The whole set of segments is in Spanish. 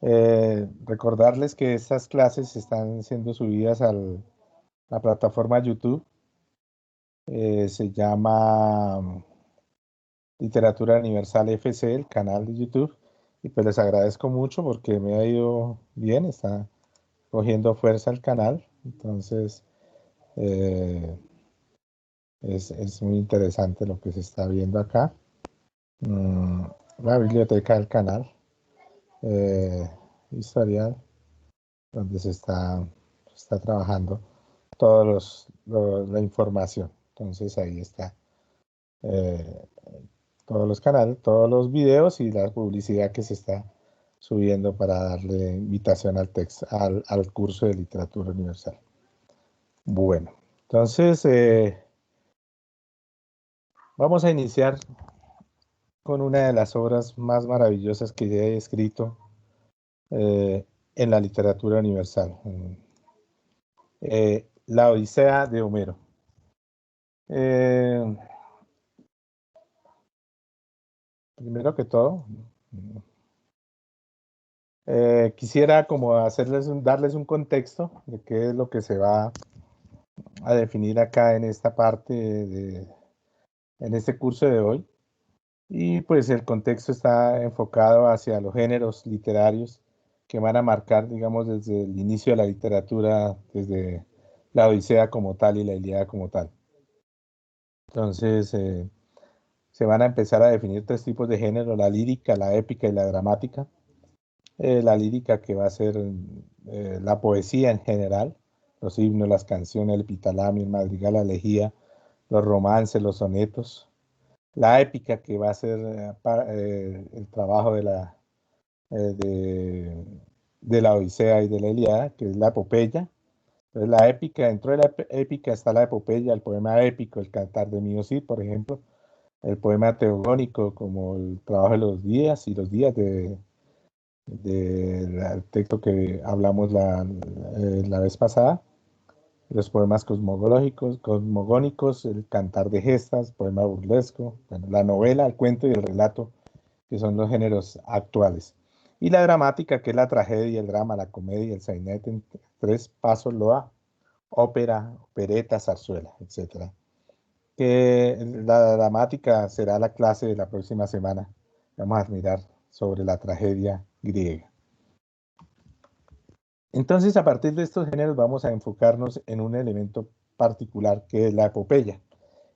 Recordarles que estas clases están siendo subidas a la plataforma YouTube. Se llama Literatura Universal FC, el canal de YouTube. Y pues les agradezco mucho porque me ha ido bien, está cogiendo fuerza el canal. Entonces, es muy interesante lo que se está viendo acá. La biblioteca del canal, historial, donde se está trabajando la información. Entonces ahí está eh, todos los canales, todos los videos y la publicidad que se está subiendo para darle invitación al curso de literatura universal. Bueno, entonces vamos a iniciar con una de las obras más maravillosas que he escrito en la literatura universal, La Odisea de Homero. Primero que todo, quisiera como darles un contexto de qué es lo que se va a definir acá en esta parte en este curso de hoy. Y pues el contexto está enfocado hacia los géneros literarios que van a marcar, digamos, desde el inicio de la literatura, desde la Odisea como tal y la Ilíada como tal. Entonces, se van a empezar a definir tres tipos de género: la lírica, la épica y la dramática. La lírica, que va a ser la poesía en general, los himnos, las canciones, el epitalamio, el madrigal, la elegía, los romances, los sonetos. La épica, que va a ser el trabajo eh, de, de la Odisea y de la Ilíada, que es la epopeya. Entonces, la épica, dentro de la épica está la epopeya, el poema épico, el cantar de Mío Cid, por ejemplo, el poema teogónico, como el trabajo de los días y los días del texto que hablamos la vez pasada, los poemas cosmogónicos, el cantar de gestas, poema burlesco, bueno, la novela, el cuento y el relato, que son los géneros actuales. Y la dramática, que es la tragedia, el drama, la comedia, el sainete, en tres pasos, loa, ópera, opereta, zarzuela, etc. Que la dramática será la clase de la próxima semana. Vamos a mirar sobre la tragedia griega. Entonces, a partir de estos géneros vamos a enfocarnos en un elemento particular, que es la epopeya.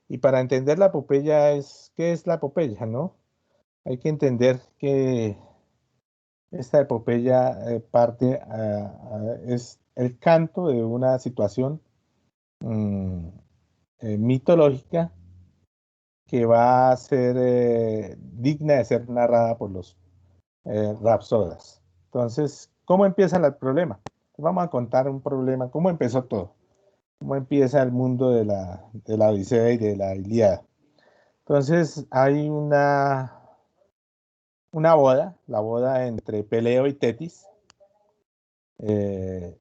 Y para entender la epopeya, ¿qué es la epopeya, no? Hay que entender que esta epopeya es el canto de una situación mm, mitológica que va a ser digna de ser narrada por los rapsodas. Entonces, ¿cómo empieza el problema? Vamos a contar un problema, cómo empezó todo, cómo empieza el mundo de la Odisea y de la Ilíada. Entonces, hay una boda, la boda entre Peleo y Tetis. Eh,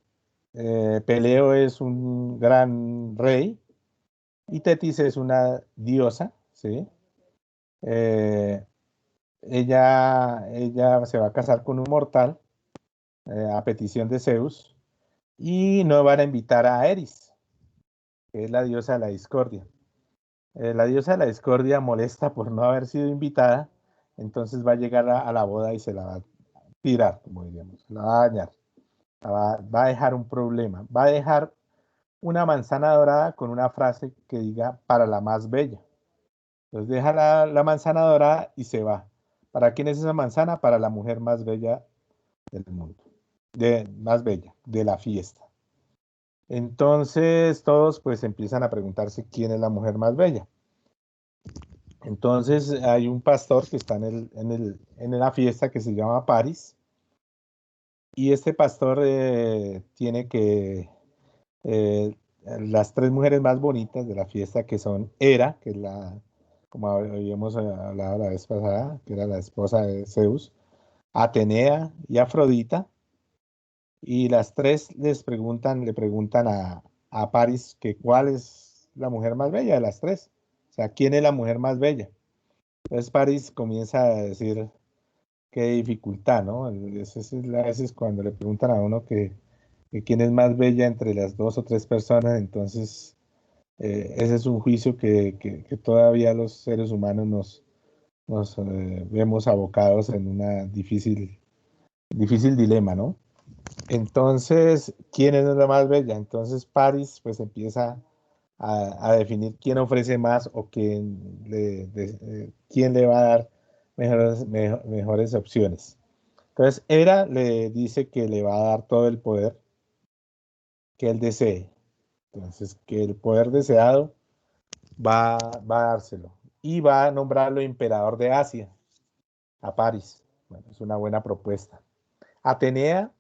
Peleo es un gran rey y Tetis es una diosa, ¿sí? Eh, ella se va a casar con un mortal a petición de Zeus, y no van a invitar a Eris, que es la diosa de la discordia. La diosa de la discordia, molesta por no haber sido invitada, entonces va a llegar a la boda y se la va a tirar, como diríamos, la va a dañar, va a dejar un problema, va a dejar una manzana dorada con una frase que diga para la más bella. Entonces deja la manzana dorada y se va. ¿Para quién es esa manzana? Para la mujer más bella del mundo, más bella, de la fiesta. Entonces todos pues empiezan a preguntarse quién es la mujer más bella. Entonces hay un pastor que está en la fiesta, que se llama Paris, y este pastor tiene las tres mujeres más bonitas de la fiesta, que son Hera, que es como habíamos hablado la vez pasada, que era la esposa de Zeus, Atenea y Afrodita, y las tres le preguntan a Paris que cuál es la mujer más bella de las tres, o sea, quién es la mujer más bella. Entonces Paris comienza a decir qué dificultad, ¿no? Eso es a veces cuando le preguntan a uno que quién es más bella entre las dos o tres personas, entonces ese es un juicio que todavía los seres humanos nos vemos abocados en una difícil dilema, ¿no? Entonces, ¿quién es la más bella? Entonces Paris pues empieza a definir quién ofrece más o quién le va a dar mejores opciones. Entonces, Hera le dice que le va a dar todo el poder que él desee. Entonces, que el poder deseado va a dárselo. Y va a nombrarlo emperador de Asia, a Paris. Bueno, es una buena propuesta. Atenea,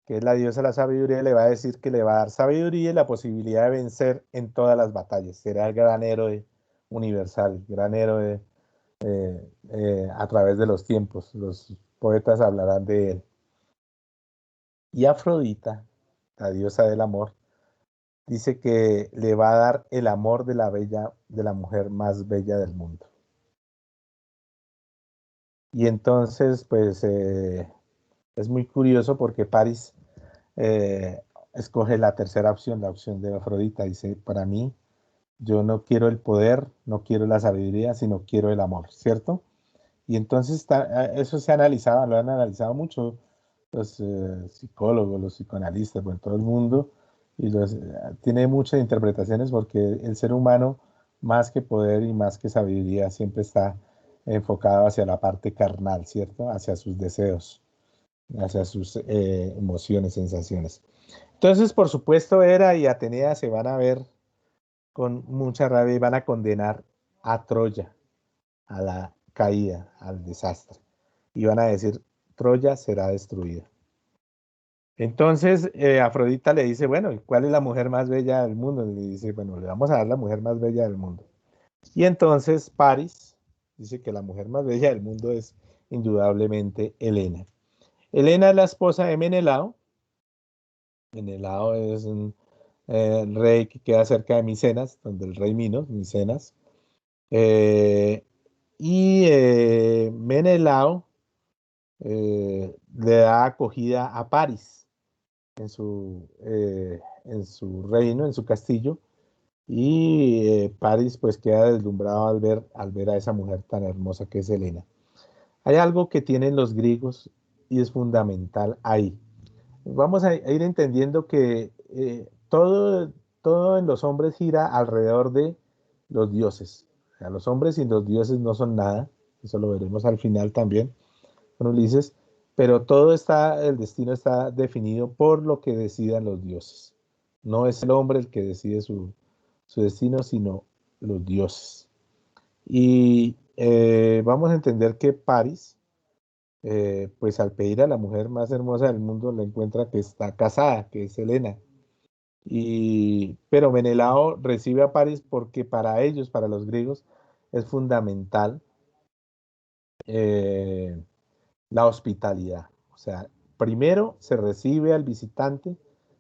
que es la diosa de la sabiduría, le va a decir que le va a dar sabiduría y la posibilidad de vencer en todas las batallas. Será el gran héroe universal, gran héroe a través de los tiempos. Los poetas hablarán de él. Y Afrodita, la diosa del amor, dice que le va a dar el amor de la mujer más bella del mundo. Y entonces, pues, es muy curioso porque Paris eh, escoge la tercera opción, la opción de Afrodita. Dice, para mí, yo no quiero el poder, no quiero la sabiduría, sino quiero el amor, ¿cierto? Y entonces eso se ha analizado, lo han analizado mucho los psicólogos, los psicoanalistas, bueno, todo el mundo, y tiene muchas interpretaciones porque el ser humano, más que poder y más que sabiduría, siempre está enfocado hacia la parte carnal, ¿cierto? Hacia sus deseos, hacia sus emociones, sensaciones. Entonces, por supuesto, Hera y Atenea se van a ver con mucha rabia y van a condenar a Troya a la caída, al desastre. Y van a decir, Troya será destruida. Entonces, Afrodita le dice, bueno, ¿y cuál es la mujer más bella del mundo? Le dice, bueno, le vamos a dar la mujer más bella del mundo. Y entonces Paris dice que la mujer más bella del mundo es indudablemente Helena. Helena es la esposa de Menelao. Menelao es un rey que queda cerca de Micenas, donde el rey Minos, Micenas. Eh, Menelao le da acogida a Paris en su reino, en su castillo, y Paris pues queda deslumbrado al ver a esa mujer tan hermosa que es Helena. Hay algo que tienen los griegos y es fundamental ahí. Vamos a ir entendiendo que todo en los hombres gira alrededor de los dioses. O sea, los hombres sin los dioses no son nada, eso lo veremos al final también con Ulises, pero el destino está definido por lo que decidan los dioses. No es el hombre el que decide su destino, sino los dioses. Y vamos a entender que Paris, pues al pedir a la mujer más hermosa del mundo, le encuentra que está casada, que es Helena. Pero Menelao recibe a Paris porque para ellos, para los griegos, es fundamental eh, la hospitalidad. O sea, primero se recibe al visitante,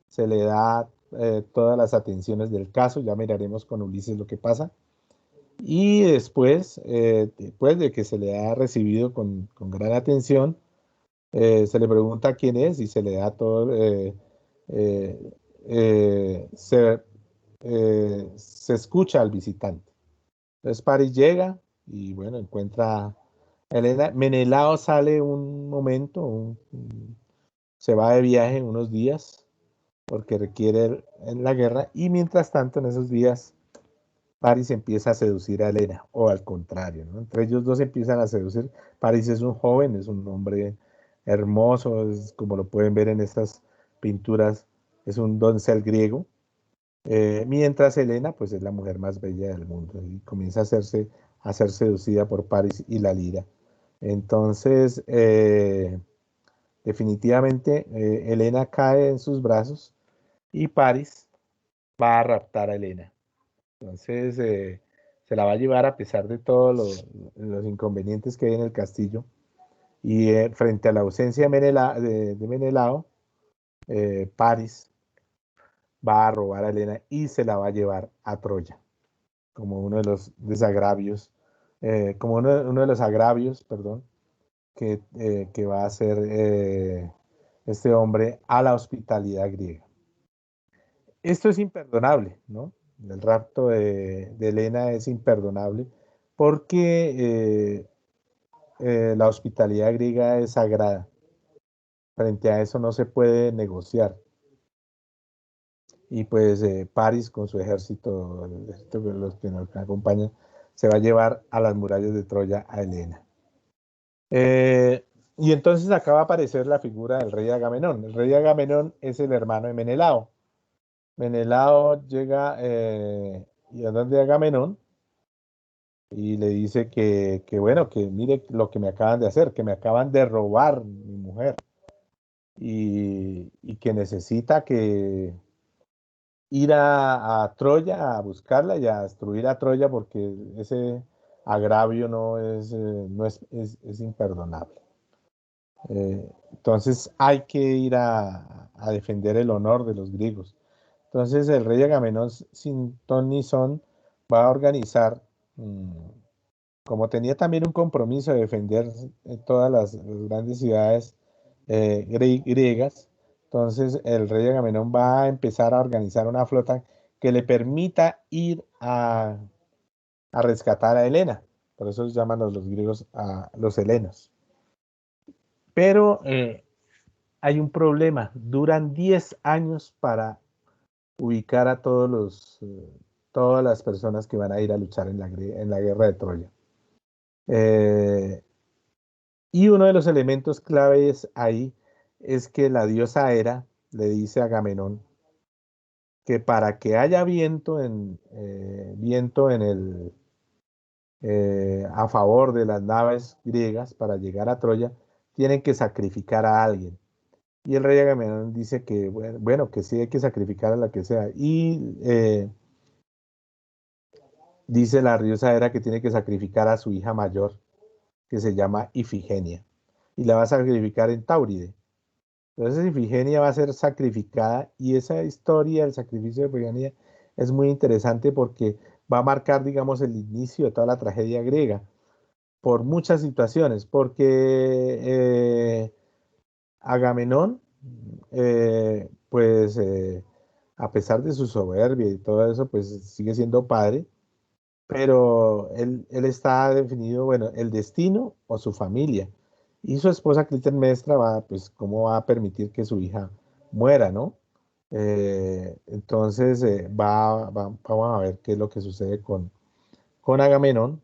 se le da todas las atenciones del caso, ya miraremos con Ulises lo que pasa, y después de que se le ha recibido con gran atención, se le pregunta quién es y se le da todo, eh, eh, se, se escucha al visitante. Entonces Paris llega y bueno, encuentra a Helena. Menelao sale un momento, se va de viaje unos días porque requiere en la guerra y mientras tanto en esos días Paris empieza a seducir a Helena o al contrario, ¿no? Entre ellos dos empiezan a seducir. Paris es un joven, es un hombre hermoso, como lo pueden ver en estas pinturas, es un doncel griego. Mientras Helena, pues es la mujer más bella del mundo y comienza a ser seducida por Paris y la lira. Entonces, definitivamente, Helena cae en sus brazos y Paris va a raptar a Helena. Entonces, se la va a llevar a pesar de todos los inconvenientes que hay en el castillo. Y frente a la ausencia de Menelao, Paris va a robar a Helena y se la va a llevar a Troya, como uno de los desagravios, como uno de los agravios, perdón, que va a hacer este hombre a la hospitalidad griega. Esto es imperdonable, ¿no? El rapto de Helena es imperdonable porque la hospitalidad griega es sagrada. Frente a eso no se puede negociar. Y pues París con su ejército, el ejército de los que nos acompañan, se va a llevar a las murallas de Troya a Helena. Y entonces acá va a aparecer la figura del rey Agamenón. El rey Agamenón es el hermano de Menelao. Menelao llega y a donde Agamenón y le dice bueno, que mire lo que me acaban de hacer, que me acaban de robar mi mujer y que necesita que ir a Troya a buscarla y a destruir a Troya porque ese agravio no es imperdonable. Entonces hay que ir a defender el honor de los griegos. Entonces el rey Agamenón, sin ton ni son, va a organizar, como tenía también un compromiso de defender todas las grandes ciudades griegas, entonces el rey Agamenón va a empezar a organizar una flota que le permita ir a rescatar a Helena. Por eso llaman los griegos a los helenos. Pero hay un problema. Duran 10 años para ubicar a todas las personas que van a ir a luchar en la guerra de Troya. Y uno de los elementos claves ahí es que la diosa Hera le dice a Agamenón que para que haya viento a favor de las naves griegas para llegar a Troya, tienen que sacrificar a alguien. Y el rey Agamenón dice que, bueno, que sí hay que sacrificar a la que sea. Y dice la diosa Hera que tiene que sacrificar a su hija mayor, que se llama Ifigenia, y la va a sacrificar en Táuride. Entonces Ifigenia va a ser sacrificada y esa historia del sacrificio de Ifigenia es muy interesante porque va a marcar, digamos, el inicio de toda la tragedia griega por muchas situaciones, porque Agamenón, pues a pesar de su soberbia y todo eso, pues sigue siendo padre, pero él está definido, bueno, el destino o su familia. Y su esposa Clitemnestra pues, ¿cómo va a permitir que su hija muera, no? Entonces, vamos a ver qué es lo que sucede con Agamenón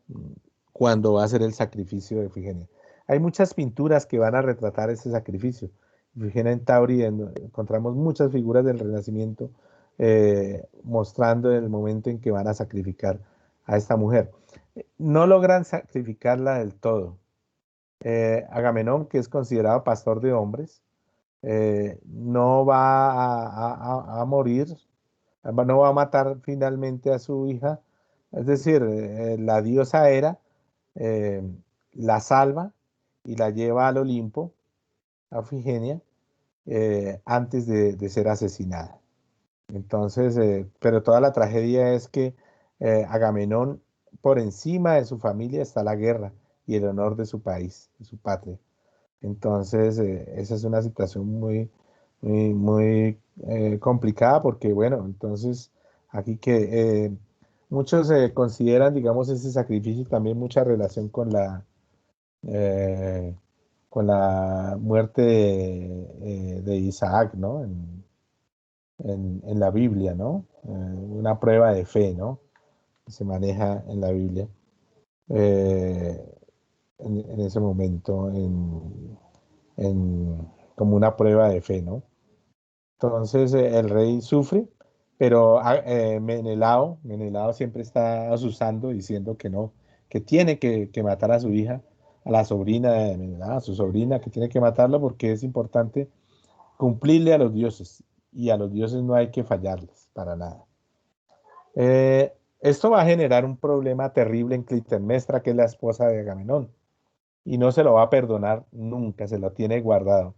cuando va a hacer el sacrificio de Ifigenia. Hay muchas pinturas que van a retratar ese sacrificio. Ifigenia en Tauri encontramos muchas figuras del Renacimiento mostrando el momento en que van a sacrificar a esta mujer. No logran sacrificarla del todo. Agamenón, que es considerado pastor de hombres, no va a morir, no va a matar finalmente a su hija. Es decir, la diosa Hera eh, la salva y la lleva al Olimpo, a Ifigenia, antes de ser asesinada. Entonces, pero toda la tragedia es que Agamenón, por encima de su familia está la guerra y el honor de su país, de su patria. Entonces, esa es una situación muy complicada porque, bueno, entonces aquí que muchos consideran, digamos, ese sacrificio también mucha relación eh, con la muerte de Isaac, ¿no? En la Biblia, ¿no? Una prueba de fe, ¿no? Que se maneja en la Biblia eh, en ese momento, como una prueba de fe, ¿no? Entonces el rey sufre, pero Menelao siempre está asusando, diciendo que no, que tiene que matar a su hija, a la sobrina de Menelao, a su sobrina, que tiene que matarla porque es importante cumplirle a los dioses, y a los dioses no hay que fallarles para nada. Esto va a generar un problema terrible en Clitemnestra, que es la esposa de Agamenón, y no se lo va a perdonar nunca, se lo tiene guardado.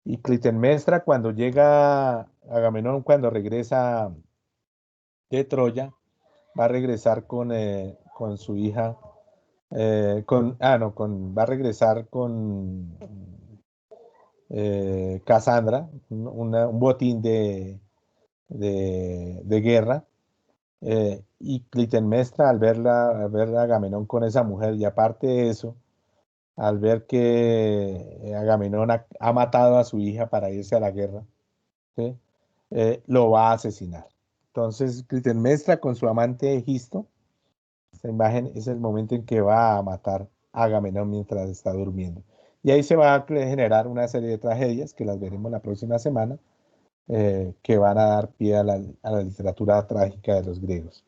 Y Clitemnestra, cuando llega Agamenón, cuando regresa de Troya, va a regresar con su hija va a regresar con Cassandra, un botín de guerra, y Clitemnestra al ver a Agamenón con esa mujer, y aparte de eso, al ver que Agamenón ha matado a su hija para irse a la guerra, ¿sí? Lo va a asesinar. Entonces, Clitemnestra con su amante Egisto, esta imagen es el momento en que va a matar a Agamenón mientras está durmiendo. Y ahí se va a generar una serie de tragedias que las veremos la próxima semana, que van a dar pie a la literatura trágica de los griegos.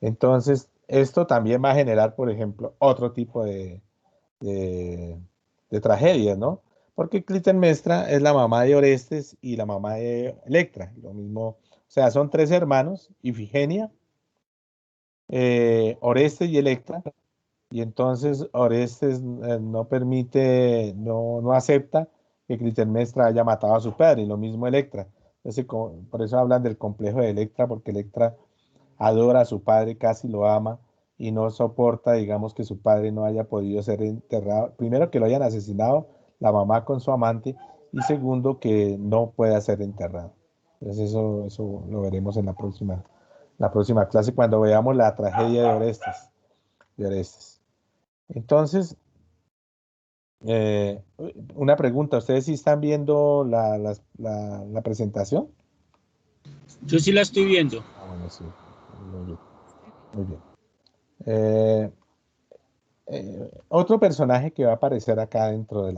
Entonces, esto también va a generar, por ejemplo, otro tipo de, de tragedias, ¿no? Porque Clitemnestra es la mamá de Orestes y la mamá de Electra. Lo mismo, o sea, son tres hermanos, Ifigenia, Orestes y Electra, y entonces Orestes no permite, no acepta que Clitemnestra haya matado a su padre, y lo mismo Electra. Entonces, por eso hablan del complejo de Electra, porque Electra adora a su padre, casi lo ama, y no soporta, digamos, que su padre no haya podido ser enterrado. Primero, que lo hayan asesinado la mamá con su amante, y segundo, que no pueda ser enterrado. Entonces eso lo veremos en la próxima clase, cuando veamos la tragedia de Orestes. Entonces, eh, una pregunta, ¿ustedes sí están viendo la presentación? Yo sí la estoy viendo. Ah, bueno, sí. Muy bien. Muy bien. Eh, Otro personaje que va a aparecer acá dentro de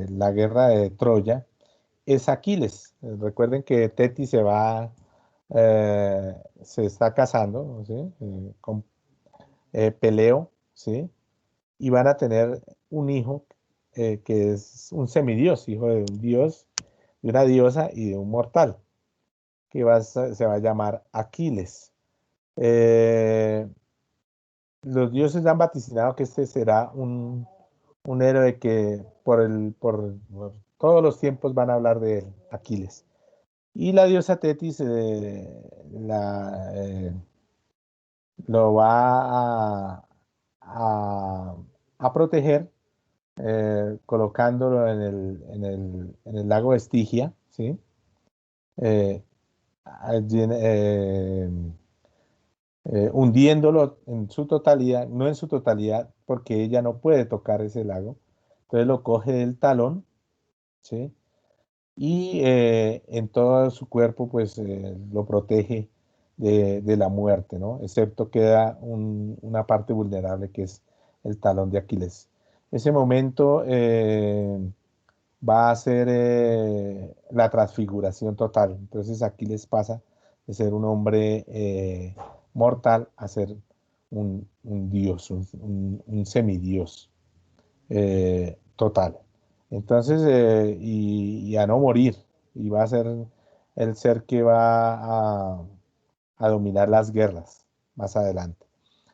la guerra de Troya es Aquiles. Recuerden que Tetis se está casando, ¿sí? Con Peleo, ¿sí? Y van a tener un hijo, que es un semidios, hijo de un dios, de una diosa y de un mortal, se va a llamar Aquiles. Eh, los dioses han vaticinado que este será un héroe que por todos los tiempos van a hablar de él, Aquiles. Y la diosa Tetis lo va a, a proteger, colocándolo en el lago Estigia, ¿sí? Eh, hundiéndolo en su totalidad, no en su totalidad, porque ella no puede tocar ese lago. Entonces lo coge del talón, ¿sí? Y en todo su cuerpo, pues lo protege de la muerte, ¿no? Excepto queda una parte vulnerable, que es el talón de Aquiles. Ese momento va a ser la transfiguración total. Entonces Aquiles pasa de ser un hombre mortal a ser un dios, un semidios total. Entonces, y a no morir, y va a ser el ser que va a dominar las guerras más adelante.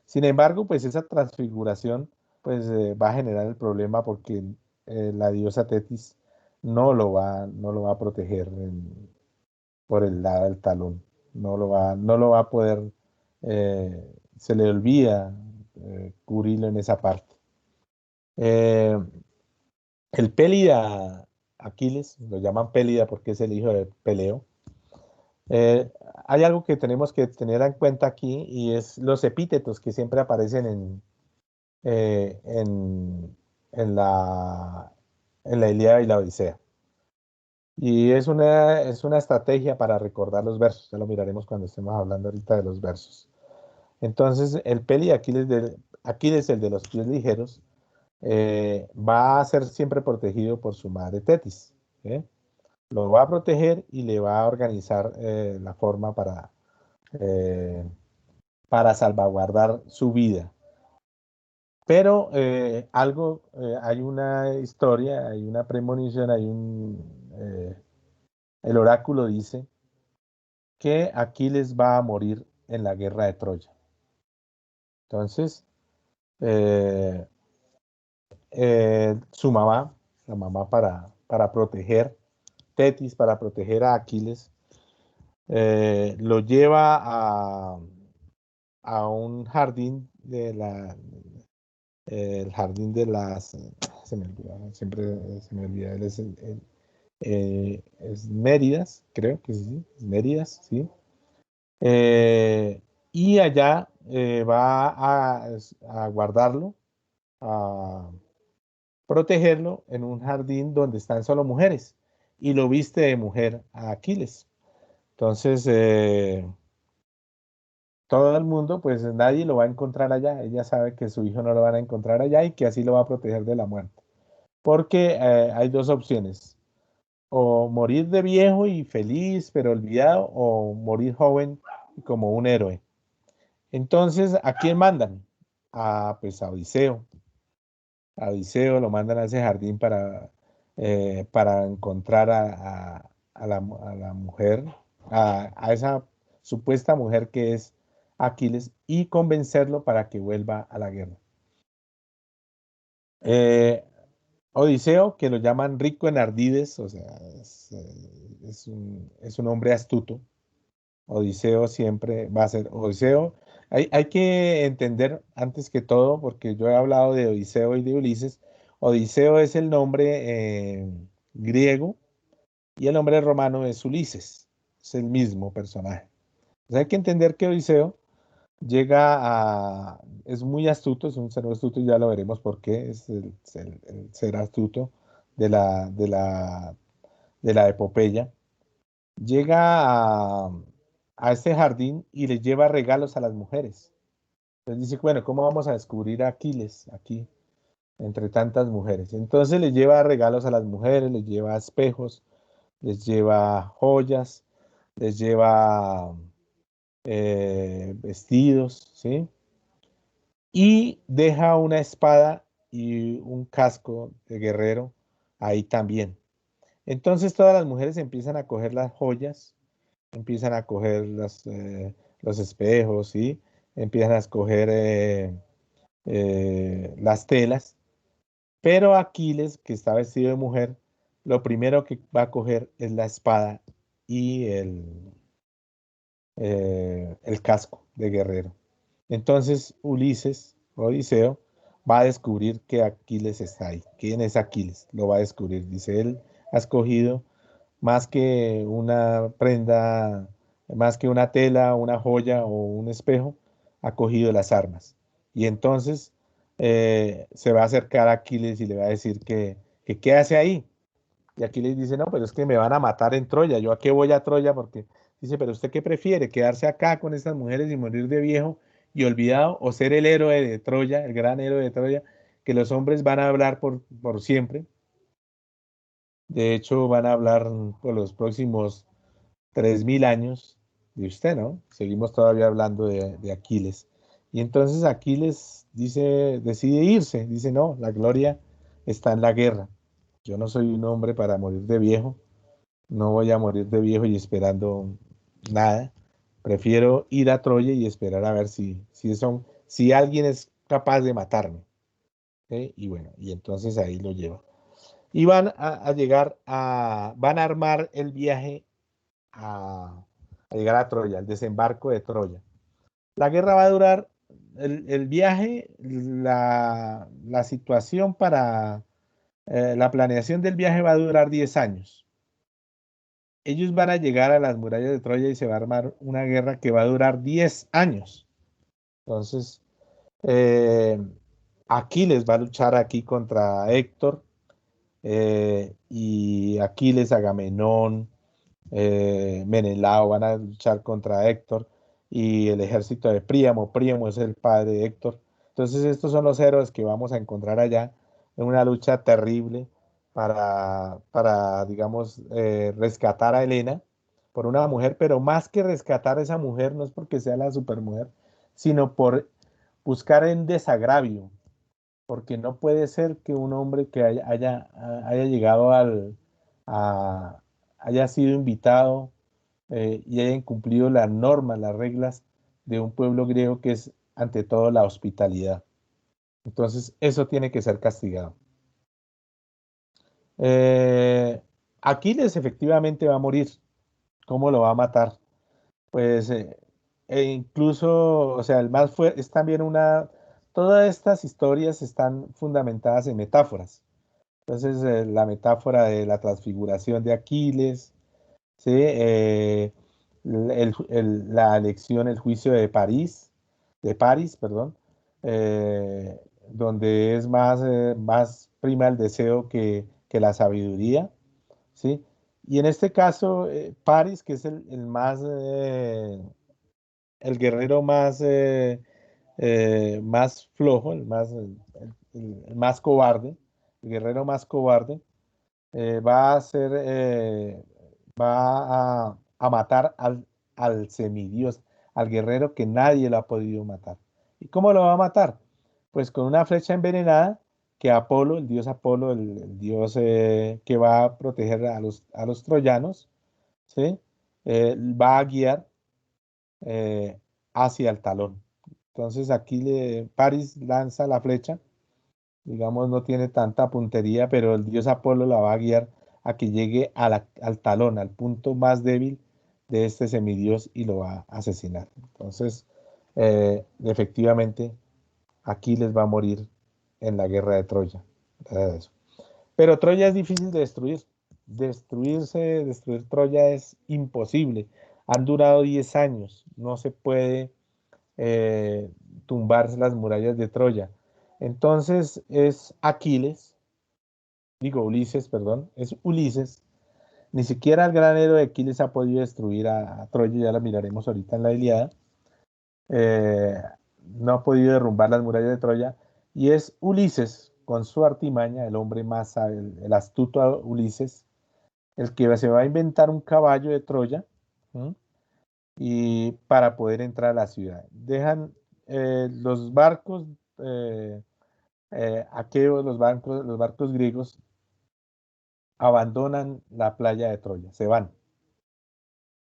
Sin embargo, pues esa transfiguración pues va a generar el problema, porque la diosa Tetis no lo va a proteger por el lado del talón. No lo va a poder, se le olvida cubrirlo en esa parte. Eh, el Pélida Aquiles, lo llaman Pélida porque es el hijo de Peleo. Eh, Hay algo que tenemos que tener en cuenta aquí, y es los epítetos que siempre aparecen eh, en, en la, en la Ilíada y la Odisea. Y es una estrategia para recordar los versos. Ya lo miraremos cuando estemos hablando ahorita de los versos. Entonces, el Peli Aquiles, el de los pies ligeros, va a ser siempre protegido por su madre Tetis, ¿sí? Lo va a proteger y le va a organizar la forma eh, para salvaguardar su vida. Pero hay una historia, hay una premonición, el oráculo dice que Aquiles va a morir en la guerra de Troya. Entonces, eh, su mamá, la mamá para proteger, Tetis, para proteger a Aquiles, lo lleva a un jardín el jardín de las, se me olvida, siempre se me olvida, él es, es Méridas, creo que sí, es Méridas, sí. Y allá va a guardarlo, a protegerlo en un jardín donde están solo mujeres, y lo viste de mujer a Aquiles. Entonces, todo el mundo, pues nadie lo va a encontrar allá. Ella sabe que su hijo no lo van a encontrar allá y que así lo va a proteger de la muerte. Porque hay dos opciones: o morir de viejo y feliz, pero olvidado, o morir joven y como un héroe. Entonces, ¿a quién mandan? Pues a Odiseo. A Odiseo lo mandan a ese jardín para encontrar a la mujer, a esa supuesta mujer que es Aquiles, y convencerlo para que vuelva a la guerra. Eh, Odiseo, que lo llaman rico en ardides, o sea, es un hombre astuto. Odiseo siempre va a ser Odiseo. Hay que entender antes que todo, porque yo he hablado de Odiseo y de Ulises. Odiseo es el nombre griego y el nombre romano es Ulises. Es el mismo personaje. Entonces hay que entender que Odiseo es muy astuto, es un ser astuto y ya lo veremos por qué. Es el ser astuto de la epopeya. Llega a este jardín y les lleva regalos a las mujeres. Entonces dice, bueno, ¿cómo vamos a descubrir a Aquiles aquí entre tantas mujeres? Entonces les lleva regalos a las mujeres, les lleva espejos, les lleva joyas, les lleva vestidos, ¿sí? Y deja una espada y un casco de guerrero ahí también. Entonces todas las mujeres empiezan a coger las joyas, empiezan a coger los espejos, ¿sí? Empiezan a escoger las telas, pero Aquiles, que está vestido de mujer, lo primero que va a coger es la espada y el casco de guerrero. Entonces Ulises, Odiseo, va a descubrir que Aquiles está ahí. ¿Quién es Aquiles? Lo va a descubrir. Dice, él ha escogido más que una prenda, más que una tela, una joya o un espejo, ha cogido las armas. Y entonces se va a acercar a Aquiles y le va a decir que qué hace ahí. Y Aquiles dice, no, pero es que me van a matar en Troya. ¿Yo a qué voy a Troya? Porque dice, pero ¿usted qué prefiere? ¿Quedarse acá con estas mujeres y morir de viejo y olvidado? ¿O ser el héroe de Troya, el gran héroe de Troya, que los hombres van a hablar por siempre? De hecho, van a hablar por los próximos 3000 años de usted, ¿no? Seguimos todavía hablando de Aquiles. Y entonces Aquiles decide irse, dice, no, la gloria está en la guerra. Yo no soy un hombre para morir de viejo, no voy a morir de viejo y esperando nada. Prefiero ir a Troya y esperar a ver si alguien es capaz de matarme. ¿Ok? Y bueno, y entonces ahí lo lleva. Y van a armar el viaje a llegar a Troya, el desembarco de Troya. La guerra va a durar, el viaje, la situación para la planeación del viaje va a durar 10 años. Ellos van a llegar a las murallas de Troya y se va a armar una guerra que va a durar 10 años. Entonces, eh, Aquiles va a luchar aquí contra Héctor, y Aquiles, Agamenón, Menelao van a luchar contra Héctor y el ejército de Príamo. Príamo es el padre de Héctor. Entonces estos son los héroes que vamos a encontrar allá en una lucha terrible digamos, rescatar a Helena por una mujer, pero más que rescatar a esa mujer, no es porque sea la supermujer, sino por buscar en desagravio, porque no puede ser que un hombre que haya llegado a, haya sido invitado y haya incumplido las normas, las reglas de un pueblo griego que es ante todo la hospitalidad. Entonces, eso tiene que ser castigado. Eh, Aquiles efectivamente va a morir. ¿Cómo lo va a matar? Pues e incluso, o sea, el más fue, es también todas estas historias están fundamentadas en metáforas. Entonces, la metáfora de la transfiguración de Aquiles, ¿sí? La elección, el juicio de París, perdón, donde es más prima el deseo que la sabiduría, ¿sí? Y en este caso, París, que es el guerrero más flojo, el más cobarde, el guerrero más cobarde, va a ser, va a matar al semidios, al guerrero que nadie lo ha podido matar. ¿Y cómo lo va a matar? Pues con una flecha envenenada que Apolo, el dios Apolo, el dios que va a proteger a los troyanos, ¿sí? Va a guiar eh, hacia el talón. Entonces aquí Paris lanza la flecha, digamos, no tiene tanta puntería, pero el dios Apolo la va a guiar a que llegue al talón, al punto más débil de este semidios y lo va a asesinar. Entonces, efectivamente, Aquiles va a morir en la guerra de Troya. Pero Troya es difícil de destruir. Destruir Troya es imposible. Han durado 10 años. No se puede eh, tumbar las murallas de Troya. Entonces es Aquiles, digo Ulises, perdón, es Ulises. Ni siquiera el gran héroe de Aquiles ha podido destruir a Troya, ya la miraremos ahorita en la Ilíada. Eh, no ha podido derrumbar las murallas de Troya. Y es Ulises, con su artimaña, el hombre más sabio, el astuto Ulises, el que se va a inventar un caballo de Troya. ¿Sí? Y para poder entrar a la ciudad. Dejan los barcos aqueos, los barcos griegos abandonan la playa de Troya, se van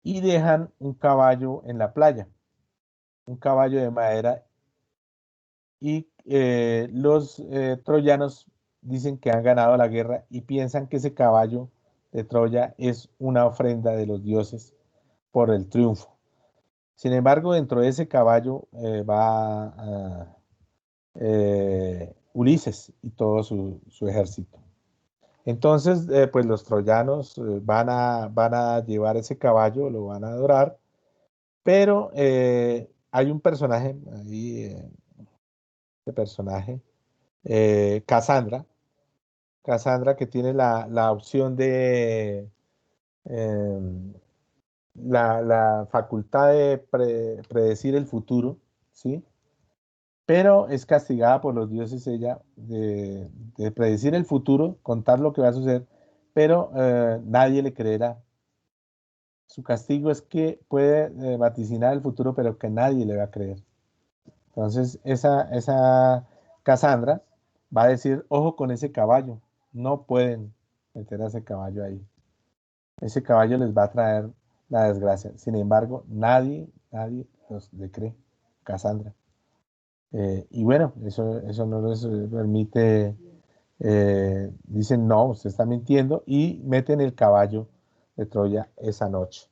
y dejan un caballo en la playa, un caballo de madera y los troyanos dicen que han ganado la guerra y piensan que ese caballo de Troya es una ofrenda de los dioses por el triunfo. Sin embargo, dentro de ese caballo va Ulises y todo su ejército. Entonces, pues los troyanos van a llevar ese caballo, lo van a adorar, pero hay un personaje, ahí, este personaje, Casandra, Casandra que tiene la opción de em, la facultad de predecir el futuro, ¿sí? Pero es castigada por los dioses ella de predecir el futuro, contar lo que va a suceder, pero nadie le creerá. Su castigo es que puede vaticinar el futuro, pero que nadie le va a creer. Entonces, esa Cassandra va a decir, ojo con ese caballo, no pueden meter a ese caballo ahí. Ese caballo les va a traer la desgracia. Sin embargo, nadie le cree, Cassandra. Y bueno, eso no les permite, dicen, no, usted está mintiendo, y meten el caballo de Troya esa noche.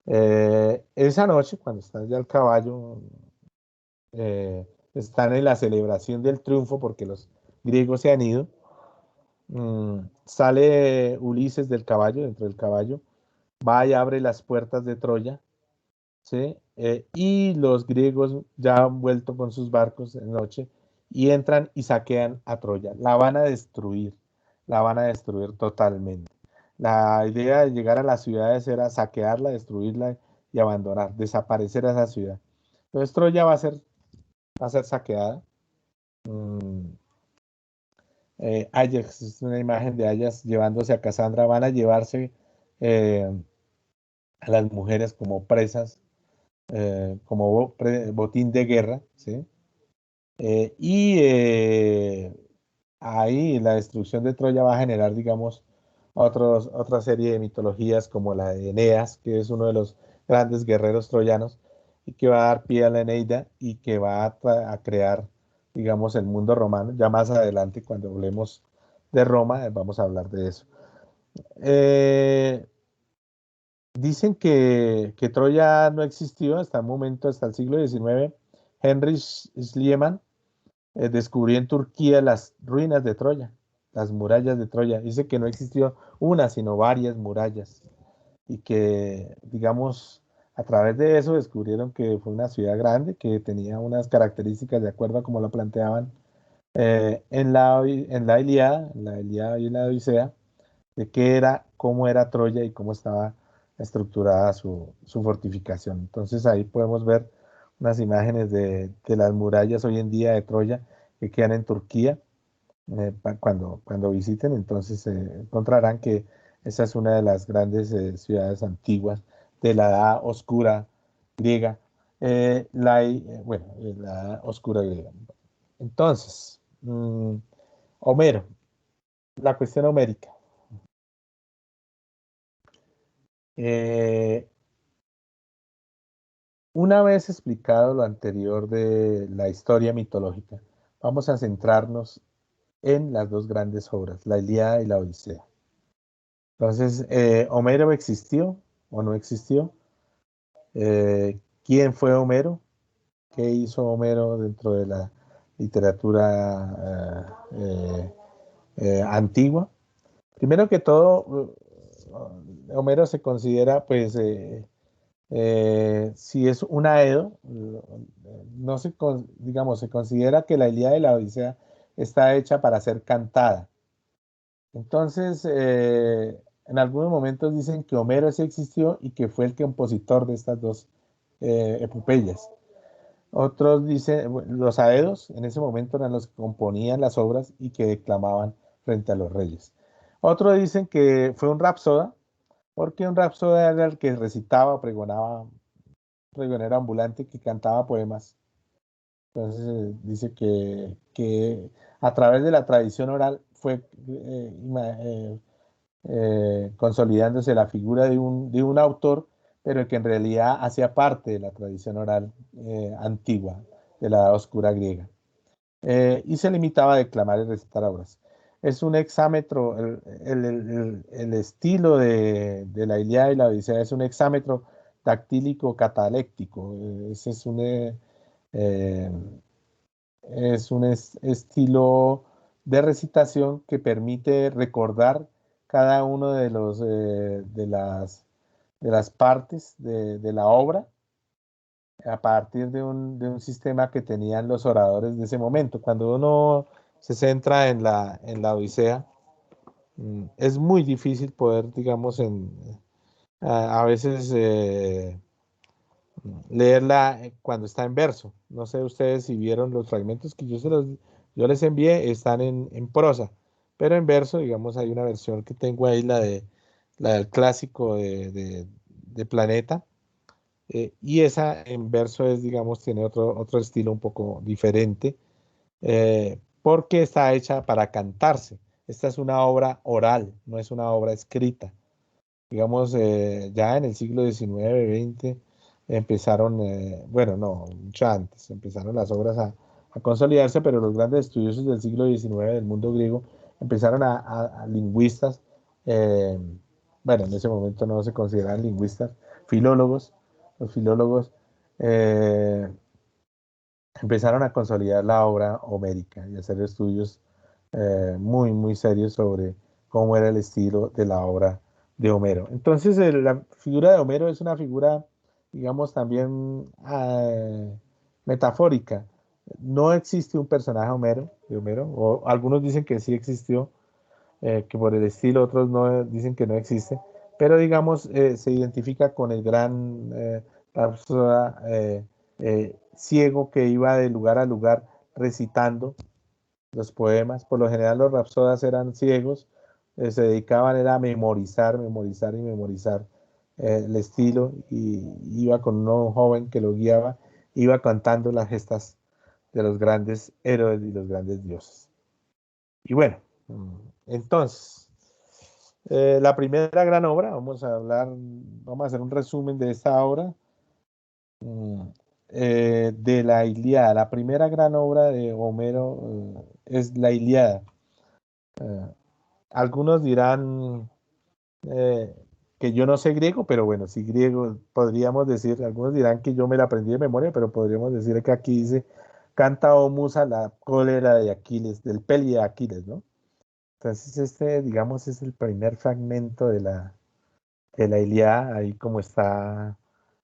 Esa noche, cuando está ya el caballo, eh, están en la celebración del triunfo porque los griegos se han ido. Sale Ulises del caballo, dentro del caballo, va y abre las puertas de Troya, ¿sí? Y los griegos ya han vuelto con sus barcos de noche y entran y saquean a Troya. La van a destruir totalmente. La idea de llegar a las ciudades era saquearla, destruirla y abandonar, desaparecer a esa ciudad. Entonces Troya va a ser saqueada. Mm, Ajax, es una imagen de Ajax llevándose a Cassandra. Van a llevarse eh, a las mujeres como presas, como botín de guerra, ¿sí? Y ahí la destrucción de Troya va a generar, digamos, otra serie de mitologías como la de Eneas, que es uno de los grandes guerreros troyanos, y que va a dar pie a la Eneida y que va a crear, digamos, el mundo romano. Ya más adelante, cuando hablemos de Roma, vamos a hablar de eso. Eh, Dicen que Troya no existió hasta el momento, hasta el siglo XIX. Heinrich Schliemann descubrió en Turquía las ruinas de Troya, las murallas de Troya. Dice que no existió una, sino varias murallas. Y que, digamos, a través de eso descubrieron que fue una ciudad grande, que tenía unas características de acuerdo a como lo planteaban en la Ilíada y en la Odisea, de qué era, cómo era Troya y cómo estaba estructurada su fortificación. Entonces ahí podemos ver unas imágenes de las murallas hoy en día de Troya que quedan en Turquía. Cuando visiten, entonces encontrarán que esa es una de las grandes ciudades antiguas de la Edad Oscura griega. La Edad Oscura griega. Entonces, Homero, la cuestión homérica. Eh, una vez explicado lo anterior de la historia mitológica, vamos a centrarnos en las dos grandes obras, la Ilíada y la Odisea. Entonces, ¿Homero existió o no existió? ¿Quién fue Homero? ¿Qué hizo Homero dentro de la literatura antigua? Primero que todo, Homero se considera, pues, si es un Aedo, no se, digamos, se considera que la Ilíada y la Odisea está hecha para ser cantada. Entonces, en algunos momentos dicen que Homero sí existió y que fue el compositor de estas dos epopeyas. Otros dicen, los aedos en ese momento eran los que componían las obras y que declamaban frente a los reyes. Otros dicen que fue un rapsoda, porque un rapsoda era el que recitaba, pregonaba, pregonero ambulante que cantaba poemas. Entonces dice que a través de la tradición oral fue consolidándose la figura de un autor, pero que en realidad hacía parte de la tradición oral antigua, de la Edad Oscura griega, y se limitaba a declamar y recitar obras. Es un hexámetro, el estilo de la Ilíada y la Odisea es un hexámetro dactílico cataléctico. Ese eh, es un estilo de recitación que permite recordar cada uno de de las partes de la obra a partir de un sistema que tenían los oradores de ese momento. Cuando uno se centra en en la Odisea, es muy difícil poder, digamos, a veces leerla cuando está en verso. No sé ustedes si vieron los fragmentos que yo les envié, están en prosa, pero en verso, digamos, hay una versión que tengo ahí, la del clásico de Planeta, y esa en verso es, digamos, tiene otro estilo un poco diferente, porque está hecha para cantarse. Esta es una obra oral, no es una obra escrita. Digamos, ya en el siglo XIX, XX, empezaron, bueno, no, mucho antes, empezaron las obras a consolidarse, pero los grandes estudiosos del siglo XIX, del mundo griego, empezaron a lingüistas, eh, bueno, en ese momento no se consideraban lingüistas, filólogos, los filólogos eh, empezaron a consolidar la obra homérica y a hacer estudios muy serios sobre cómo era el estilo de la obra de Homero. Entonces, la figura de Homero es una figura, digamos, también metafórica. No existe un personaje de Homero, o algunos dicen que sí existió, que por el estilo, otros no dicen que no existe, pero digamos, se identifica con el gran rapsoda ciego que iba de lugar a lugar recitando los poemas. Por lo general los rapsodas eran ciegos, se dedicaban era a memorizar, memorizar y memorizar el estilo, y iba con un joven que lo guiaba, iba cantando las gestas de los grandes héroes y los grandes dioses. Y bueno, entonces, la primera gran obra, vamos a hacer un resumen de esta obra, mm, de la Ilíada. La primera gran obra de Homero es la Ilíada. Eh, Algunos dirán, que yo no sé griego, pero bueno, sí griego, podríamos decir, algunos dirán que yo me la aprendí de memoria, pero podríamos decir que aquí dice, canta o musa la cólera de Aquiles, del peli de Aquiles, ¿no? Entonces este, digamos, es el primer fragmento de la Ilíada, ahí como está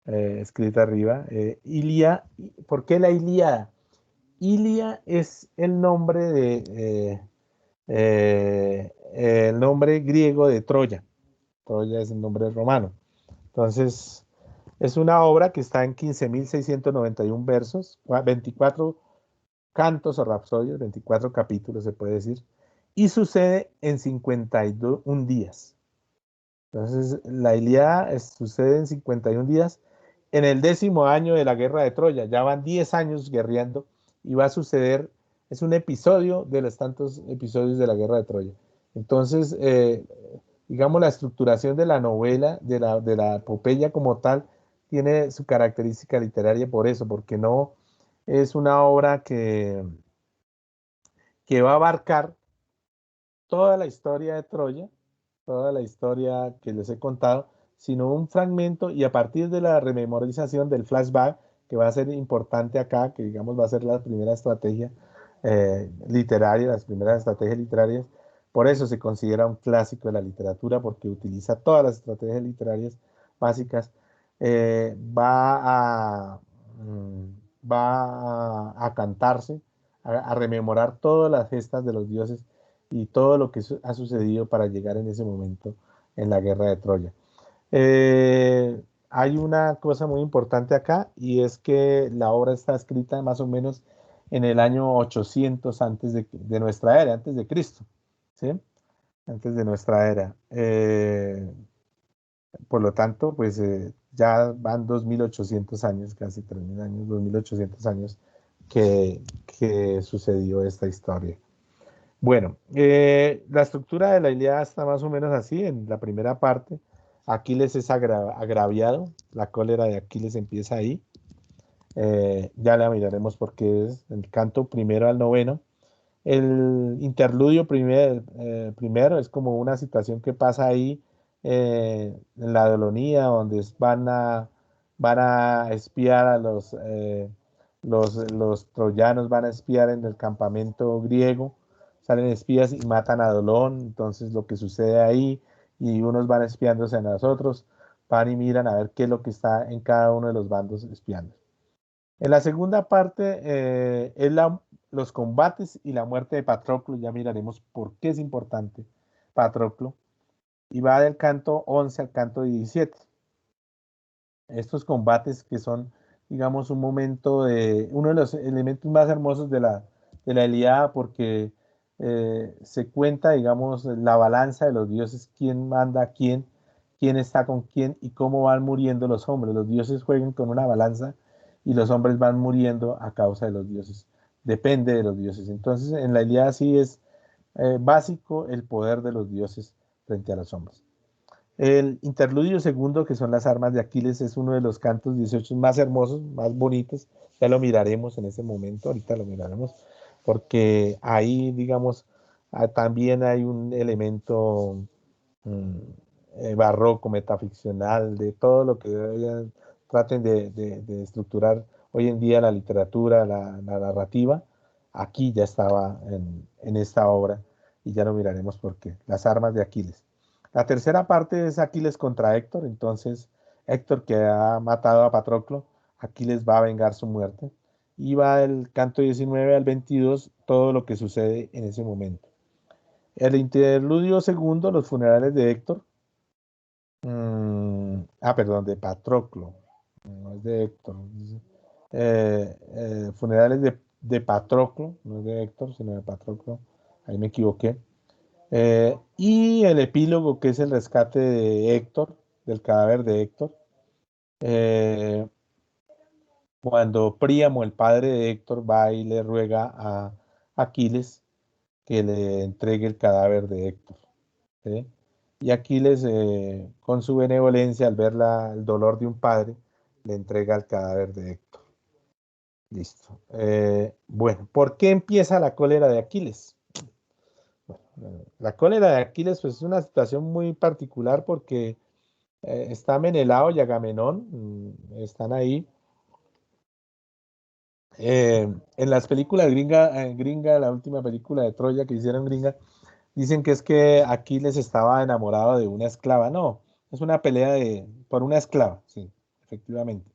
escrito arriba. ¿Por qué la Ilíada? Ilia es el nombre el nombre griego de Troya. Troya es el nombre romano. Entonces, es una obra que está en 15.691 versos, 24 cantos o rapsodios, 24 capítulos se puede decir, y sucede en 51 días. Entonces, la Ilíada sucede en 51 días en el 10º año de la guerra de Troya. Ya van 10 años guerreando y va a suceder, es un episodio de los tantos episodios de la guerra de Troya. Entonces, digamos, la estructuración de la novela, de la epopeya como tal, tiene su característica literaria por eso, porque no es una obra que va a abarcar toda la historia de Troya, toda la historia que les he contado, sino un fragmento y a partir de la rememorización del flashback, que va a ser importante acá, que digamos va a ser la primera estrategia literaria, las primeras estrategias literarias, por eso se considera un clásico de la literatura, porque utiliza todas las estrategias literarias básicas, va a cantarse, a rememorar todas las gestas de los dioses y todo lo que ha sucedido para llegar en ese momento en la guerra de Troya. Hay una cosa muy importante acá y es que la obra está escrita más o menos en el año 800 antes de nuestra era, antes de Cristo, ¿sí? Antes de nuestra era. Por lo tanto, pues ya van 2.800 años, casi 3.000 años, 2.800 años que sucedió esta historia. Bueno, la estructura de la Ilíada está más o menos así. En la primera parte, Aquiles es agraviado, la cólera de Aquiles empieza ahí. Ya la miraremos porque es el canto primero al noveno. El interludio primero es como una situación que pasa ahí en la Dolonía, donde van a espiar a los troyanos, van a espiar en el campamento griego, salen espías y matan a Dolón, entonces lo que sucede ahí, y unos van espiándose a los otros, van y miran a ver qué es lo que está en cada uno de los bandos espiando. En la segunda parte es los combates y la muerte de Patroclo. Ya miraremos por qué es importante Patroclo. Y va del canto 11 al canto 17. Estos combates que son, digamos, un momento uno de los elementos más hermosos de la Ilíada, porque se cuenta, digamos, la balanza de los dioses, quién manda a quién está con quién y cómo van muriendo los hombres. Los dioses juegan con una balanza y los hombres van muriendo a causa de los dioses. Depende de los dioses. Entonces, en la Ilíada sí es básico el poder de los dioses frente a los hombres. El interludio segundo, que son las armas de Aquiles, es uno de los cantos 18 más hermosos, más bonitos. Ya lo miraremos en ese momento, ahorita lo miraremos, porque ahí, digamos, también hay un elemento barroco, metaficcional, de todo lo que traten de estructurar hoy en día la literatura, la narrativa. Aquí ya estaba en esta obra y ya lo miraremos por qué. Las armas de Aquiles. La tercera parte es Aquiles contra Héctor. Entonces, Héctor, que ha matado a Patroclo, Aquiles va a vengar su muerte. Y va del canto 19 al 22 todo lo que sucede en ese momento. El interludio segundo, los funerales de Héctor. Perdón, de Patroclo. No es de Héctor. Funerales de Patroclo, no es de Héctor, sino de Patroclo. Ahí me equivoqué. Y el epílogo, que es el rescate de Héctor, del cadáver de Héctor. Cuando Príamo, el padre de Héctor, va y le ruega a Aquiles que le entregue el cadáver de Héctor. ¿Sí? Y Aquiles, con su benevolencia, al ver el dolor de un padre, le entrega el cadáver de Héctor. Listo. Bueno, ¿por qué empieza la cólera de Aquiles? Bueno, la cólera de Aquiles pues, es una situación muy particular porque está Menelao y Agamenón, están ahí. En las películas gringa, la última película de Troya que hicieron gringa, dicen que es que Aquiles estaba enamorado de una esclava. No, es una pelea por una esclava, sí, efectivamente.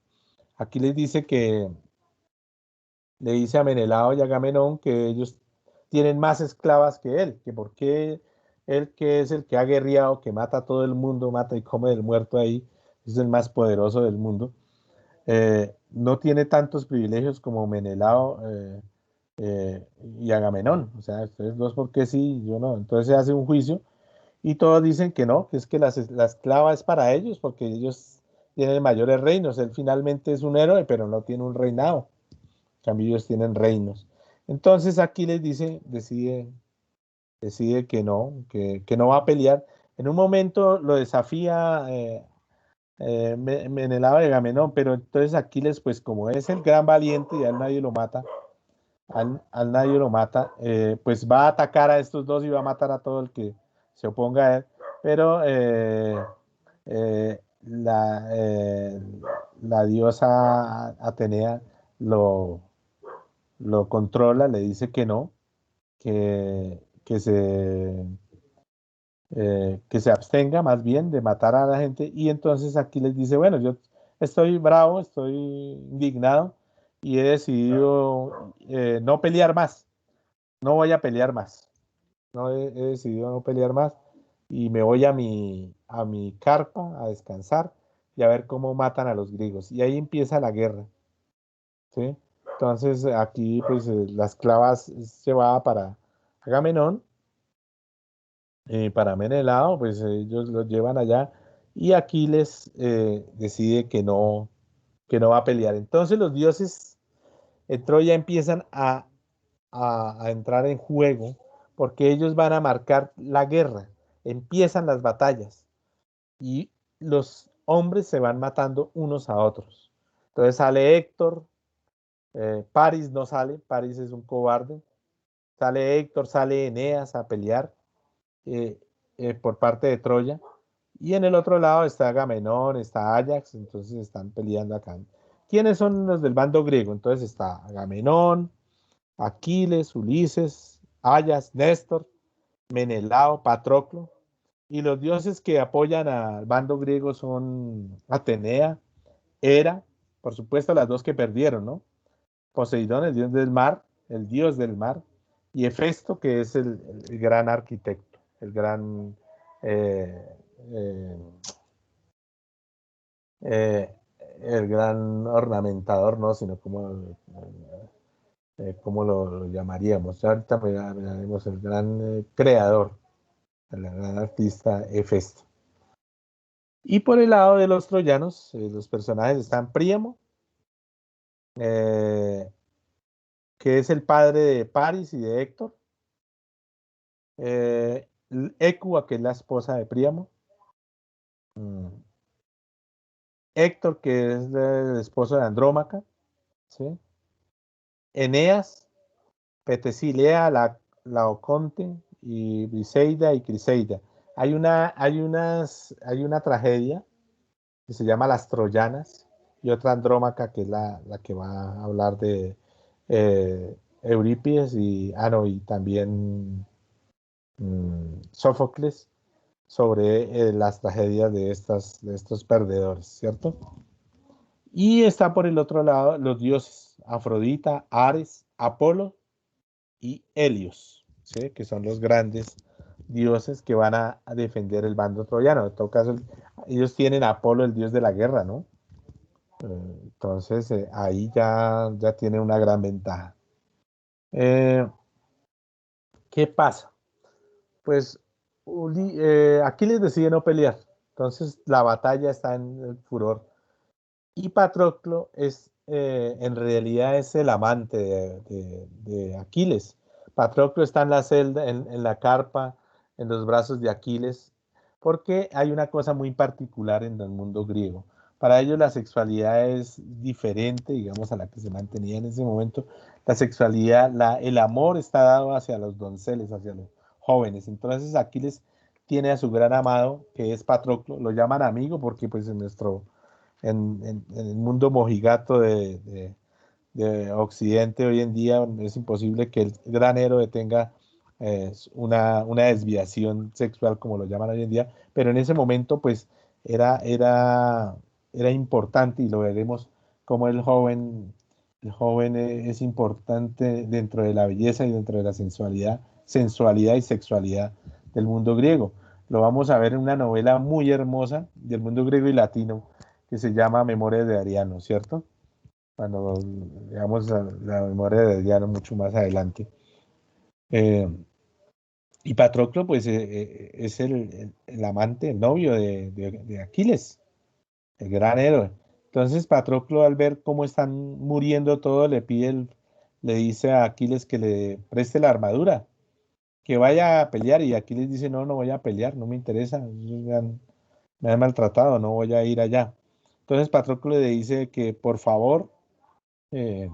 Aquiles dice que le dice a Menelao y a Agamenón que ellos tienen más esclavas que él, que por qué él, que es el que ha guerreado, que mata a todo el mundo, mata y come del muerto ahí, es el más poderoso del mundo, no tiene tantos privilegios como Menelao y Agamenón. O sea, ustedes dos, ¿por qué sí? Yo no. Entonces se hace un juicio y todos dicen que no, que es que la esclava es para ellos, porque ellos tienen mayores reinos. Él finalmente es un héroe, pero no tiene un reinado. En cambio, ellos tienen reinos. Entonces aquí les decide que no va a pelear. En un momento lo desafía Menelao de Agamenón, pero entonces Aquiles, pues como es el gran valiente y a él nadie lo mata, al nadie lo mata, pues va a atacar a estos dos y va a matar a todo el que se oponga a él, pero la diosa Atenea lo, lo controla, le dice que no, que se abstenga más bien de matar a la gente, y entonces aquí les dice, bueno, yo estoy bravo, estoy indignado y he decidido no pelear más, no voy a pelear más, he decidido no pelear más y me voy a mi carpa a descansar y a ver cómo matan a los griegos. Y ahí empieza la guerra, ¿sí? Entonces aquí pues la esclava es llevada para Agamenón, para Menelao, pues ellos los llevan allá y Aquiles decide que no va a pelear. Entonces los dioses en Troya empiezan a entrar en juego porque ellos van a marcar la guerra, empiezan las batallas y los hombres se van matando unos a otros. Entonces sale Héctor, Paris no sale, Paris es un cobarde, sale Héctor, sale Eneas a pelear eh, por parte de Troya. Y en el otro lado está Agamenón, está Ajax, entonces están peleando acá. ¿Quiénes son los del bando griego? Entonces está Agamenón, Aquiles, Ulises, Ajax, Néstor, Menelao, Patroclo. Y los dioses que apoyan al bando griego son Atenea, Hera, por supuesto las dos que perdieron, ¿no? Poseidón, el dios del mar, y Hefesto, que es el gran arquitecto, el gran eh, eh, eh, el gran ornamentador, no, sino como lo llamaríamos. Ya ahorita miraremos el gran creador, el gran artista Hefesto. Y por el lado de los troyanos, los personajes están Príamo, eh, que es el padre de Paris y de Héctor, Ecua, que es la esposa de Príamo, Héctor, que es el esposo de Andrómaca, ¿sí? Eneas, Petesilea, Laoconte, y Briseida y Criseida. Hay una tragedia que se llama Las Troyanas y otra Andrómaca que es la que va a hablar de Eurípides no, y también Sófocles sobre las tragedias de estos perdedores, ¿cierto? Y está por el otro lado los dioses Afrodita, Ares, Apolo y Helios, ¿sí? Que son los grandes dioses que van a defender el bando troyano. En todo caso, ellos tienen a Apolo, el dios de la guerra, ¿no? Entonces, ahí ya tiene una gran ventaja. ¿Qué pasa? Pues Aquiles decide no pelear. Entonces, la batalla está en el furor. Y Patroclo en realidad es el amante de Aquiles. Patroclo está en la celda, en la carpa, en los brazos de Aquiles, porque hay una cosa muy particular en el mundo griego. Para ellos la sexualidad es diferente, digamos, a la que se mantenía en ese momento. La sexualidad, el amor está dado hacia los donceles, hacia los jóvenes. Entonces Aquiles tiene a su gran amado, que es Patroclo. Lo llaman amigo porque pues en el mundo mojigato de Occidente hoy en día es imposible que el gran héroe tenga una desviación sexual como lo llaman hoy en día, pero en ese momento pues era, era, era importante, y lo veremos como el joven es importante dentro de la belleza y dentro de la sensualidad y sexualidad del mundo griego. Lo vamos a ver en una novela muy hermosa del mundo griego y latino que se llama Memorias de Ariano, ¿cierto? Cuando veamos la memoria de Ariano mucho más adelante. Eh, y Patroclo, pues, es el amante, el novio de Aquiles, el gran héroe. Entonces, Patroclo, al ver cómo están muriendo todos, le dice a Aquiles que le preste la armadura, que vaya a pelear. Y Aquiles dice: no, no voy a pelear, no me interesa, me han maltratado, no voy a ir allá. Entonces, Patroclo le dice que por favor eh,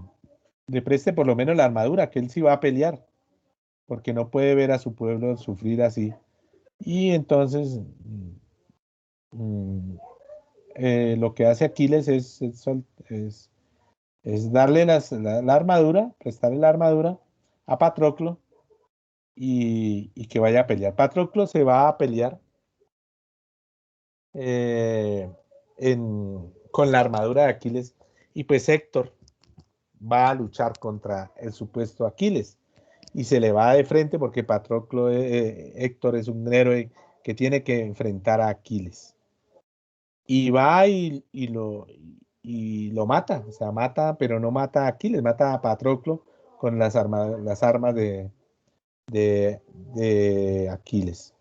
le preste por lo menos la armadura, que él sí va a pelear, porque no puede ver a su pueblo sufrir así. Y entonces mm, lo que hace Aquiles es darle la armadura, prestarle la armadura a Patroclo y que vaya a pelear. Patroclo se va a pelear eh, con la armadura de Aquiles, y pues Héctor va a luchar contra el supuesto Aquiles y se le va de frente porque Patroclo, Héctor es un héroe que tiene que enfrentar a Aquiles. Y va y lo mata, o sea, mata, pero no mata a Aquiles, mata a Patroclo con las armas de Aquiles.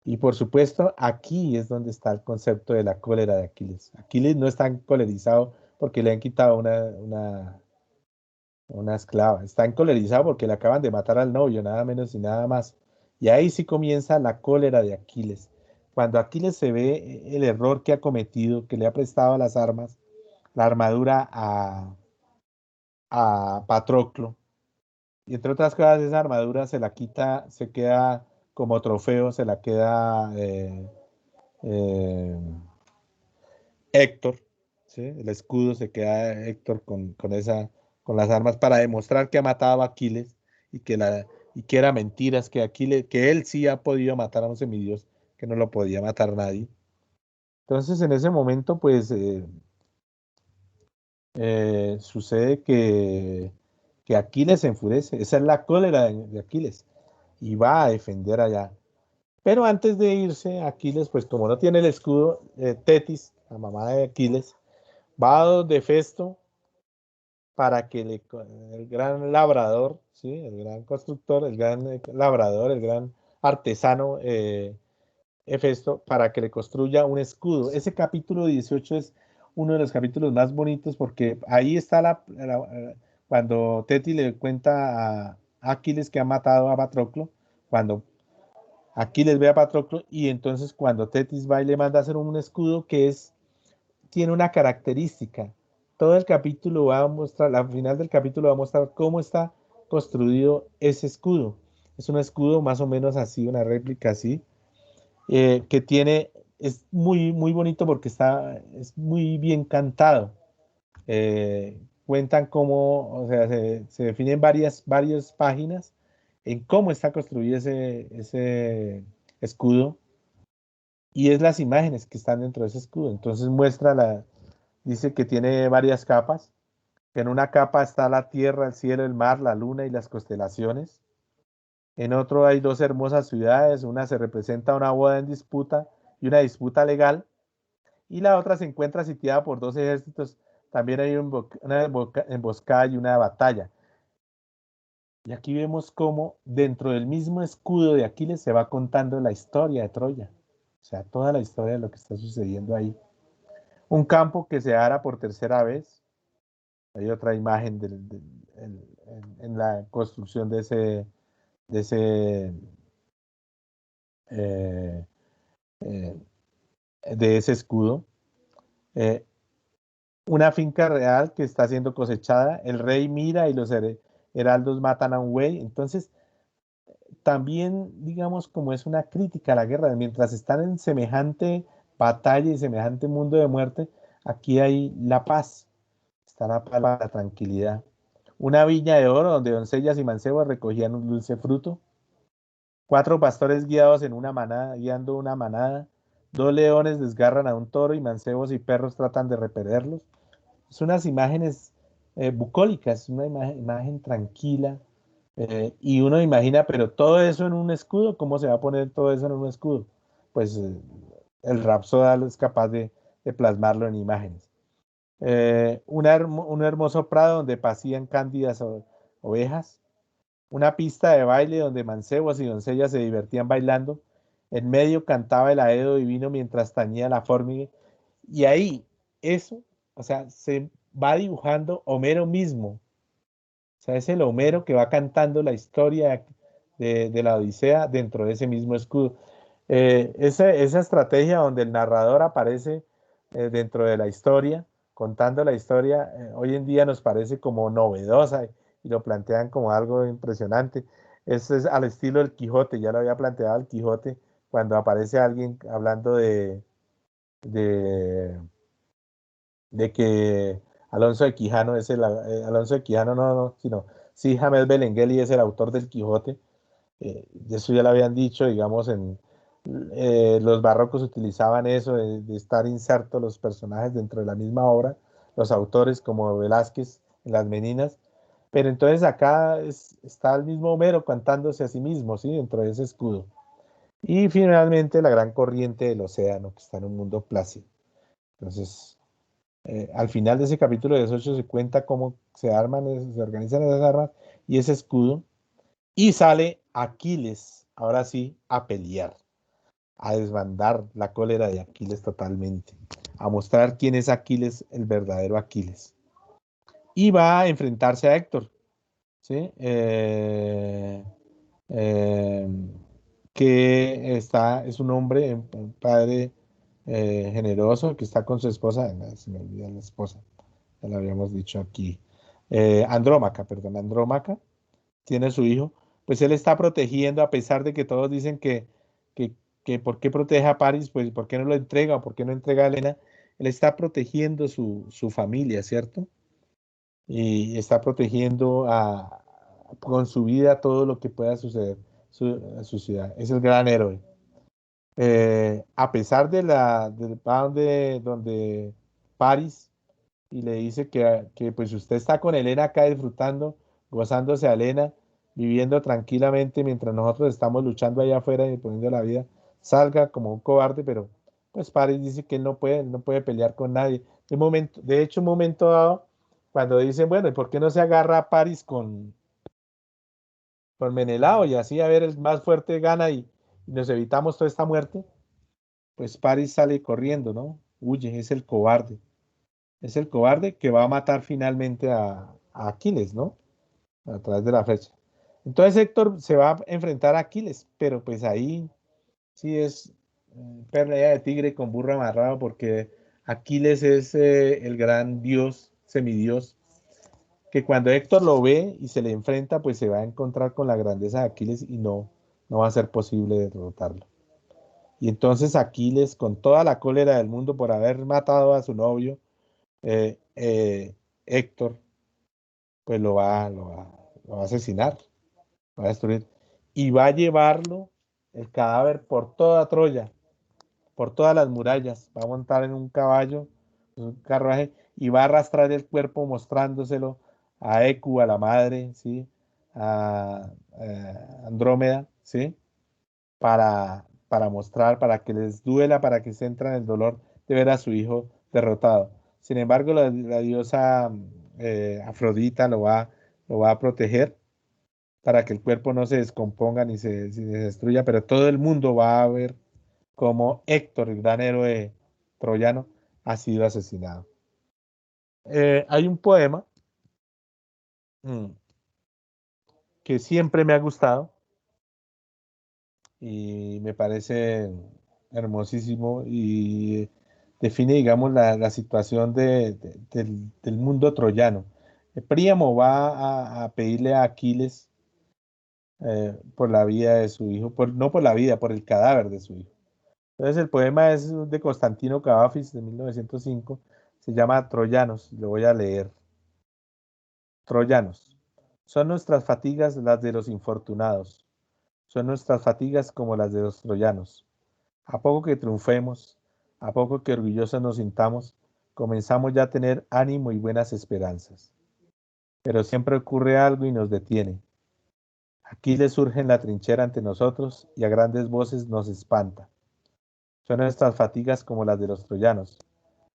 Y por supuesto, aquí es donde está el concepto de la cólera de Aquiles. Aquiles no está colerizado porque le han quitado una esclava. Está encolerizado porque le acaban de matar al novio, nada menos y nada más. Y ahí sí comienza la cólera de Aquiles. Cuando Aquiles se ve el error que ha cometido, que le ha prestado las armas, la armadura a Patroclo, y entre otras cosas esa armadura se la quita, se queda como trofeo, se la queda eh, Héctor, ¿sí? El escudo se queda Héctor con las armas para demostrar que ha matado a Aquiles y y que era mentiras, que Aquiles, que él sí ha podido matar a un semidios, que no lo podía matar nadie. Entonces en ese momento pues sucede que Aquiles se enfurece, esa es la cólera de Aquiles y va a defender allá. Pero antes de irse, Aquiles, pues como no tiene el escudo, Tetis, la mamá de Aquiles, va a donde Festo para que el gran labrador, ¿sí? El gran constructor, el gran labrador, el gran artesano Hefesto, para que le construya un escudo. Ese capítulo 18 es uno de los capítulos más bonitos porque ahí está cuando Teti le cuenta a Aquiles que ha matado a Patroclo, cuando Aquiles ve a Patroclo, y entonces cuando Tetis va y le manda a hacer un escudo tiene una característica. Todo el capítulo va a mostrar, al final del capítulo va a mostrar cómo está construido ese escudo. Es un escudo más o menos así, una réplica así, que es muy bonito porque es muy bien cantado. Cuentan cómo, o sea, se definen varias páginas en cómo está construido ese escudo, y es las imágenes que están dentro de ese escudo. Entonces dice que tiene varias capas, que en una capa está la tierra, el cielo, el mar, la luna y las constelaciones. En otro hay dos hermosas ciudades, una se representa una boda en disputa y una disputa legal, y la otra se encuentra sitiada por dos ejércitos. También hay una emboscada y una batalla. Y aquí vemos cómo dentro del mismo escudo de Aquiles se va contando la historia de Troya. O sea, toda la historia de lo que está sucediendo ahí. Un campo que se ara por tercera vez. Hay otra imagen en la construcción de ese, eh, eh, de ese escudo. Eh, una finca real que está siendo cosechada. El rey mira y los heraldos matan a un güey. Entonces, también, digamos, como es una crítica a la guerra, mientras están en semejante batalla y semejante mundo de muerte, aquí hay la paz, está la paz, la tranquilidad. Una viña de oro donde doncellas y mancebos recogían un dulce fruto, 4 pastores guiados en una manada, guiando una manada, 2 leones desgarran a un toro y mancebos y perros tratan de repelerlos. Son unas imágenes bucólicas, una imagen tranquila, y uno imagina, pero todo eso en un escudo, ¿cómo se va a poner todo eso en un escudo? Pues el Rapsoda es capaz de plasmarlo en imágenes. Un hermoso prado donde pasían cándidas ovejas, una pista de baile donde mancebos y doncellas se divertían bailando, en medio cantaba el aedo divino mientras tañía la fórmiga, y ahí, eso, o sea, se va dibujando Homero mismo, o sea, es el Homero que va cantando la historia de la Odisea dentro de ese mismo escudo. Esa estrategia donde el narrador aparece dentro de la historia, contando la historia, hoy en día nos parece como novedosa y lo plantean como algo impresionante. Eso es al estilo del Quijote, ya lo había planteado el Quijote cuando aparece alguien hablando de, de que Alonso de Quijano es Alonso de Quijano no, sino sí, James Belengeli es el autor del Quijote. Eso ya lo habían dicho, digamos, los barrocos utilizaban eso de estar insertos los personajes dentro de la misma obra, los autores como Velázquez en Las Meninas, pero entonces acá está el mismo Homero cantándose a sí mismo, ¿sí? Dentro de ese escudo. Y finalmente la gran corriente del océano, que está en un mundo plácido. Entonces, al final de ese capítulo 18 se cuenta cómo se arman, se organizan esas armas y ese escudo, y sale Aquiles, ahora sí, a pelear, a desbandar la cólera de Aquiles totalmente, a mostrar quién es Aquiles, el verdadero Aquiles. Y va a enfrentarse a Héctor, ¿sí? Eh, que es un hombre, un padre generoso, que está con su esposa, se me olvida la esposa, ya lo habíamos dicho aquí, Andrómaca, perdón, Andrómaca, tiene su hijo, pues él está protegiendo, a pesar de que todos dicen que, que por qué protege a Paris, pues por qué no lo entrega, o por qué no entrega a Helena, él está protegiendo su familia, ¿cierto? Y está protegiendo con su vida todo lo que pueda suceder a su ciudad. Es el gran héroe. A pesar del va donde Paris y le dice que pues usted está con Helena acá disfrutando, gozándose a Helena, viviendo tranquilamente mientras nosotros estamos luchando allá afuera y poniendo la vida, salga como un cobarde, pero pues Paris dice que él no puede pelear con nadie. De hecho, un momento dado, cuando dicen, bueno, ¿y por qué no se agarra a Paris con Menelao y así a ver el más fuerte gana y nos evitamos toda esta muerte? Pues Paris sale corriendo, ¿no? Huye, es el cobarde. Es el cobarde que va a matar finalmente a Aquiles, ¿no? A través de la flecha. Entonces Héctor se va a enfrentar a Aquiles, pero pues ahí sí es pelea de tigre con burro amarrado, porque Aquiles es el gran dios, semidios, que cuando Héctor lo ve y se le enfrenta, pues se va a encontrar con la grandeza de Aquiles y no va a ser posible derrotarlo. Y entonces Aquiles, con toda la cólera del mundo por haber matado a su novio, eh, eh, Héctor, pues lo va a asesinar, lo va a destruir. Y va a llevarlo, el cadáver, por toda Troya, por todas las murallas. Va a montar en un caballo, en un carruaje, y va a arrastrar el cuerpo mostrándoselo a Ecu, a la madre, ¿sí? A Andrómeda, ¿sí? Para mostrar, para que les duela, para que se entren en el dolor de ver a su hijo derrotado. Sin embargo, la diosa Afrodita lo va a proteger para que el cuerpo no se descomponga ni se destruya, pero todo el mundo va a ver cómo Héctor, el gran héroe troyano, ha sido asesinado. Hay un poema mm, que siempre me ha gustado y me parece hermosísimo y define, digamos, la situación del mundo troyano. Príamo va a pedirle a Aquiles por la vida de su hijo, no por la vida, por el cadáver de su hijo. Entonces el poema es de Constantino Cavafis de 1905, se llama Troyanos, lo voy a leer. Troyanos. Son nuestras fatigas las de los infortunados, son nuestras fatigas como las de los troyanos. A poco que triunfemos, a poco que orgullosos nos sintamos, comenzamos ya a tener ánimo y buenas esperanzas. Pero siempre ocurre algo y nos detiene. Aquiles surge en la trinchera ante nosotros y a grandes voces nos espanta. Son nuestras fatigas como las de los troyanos.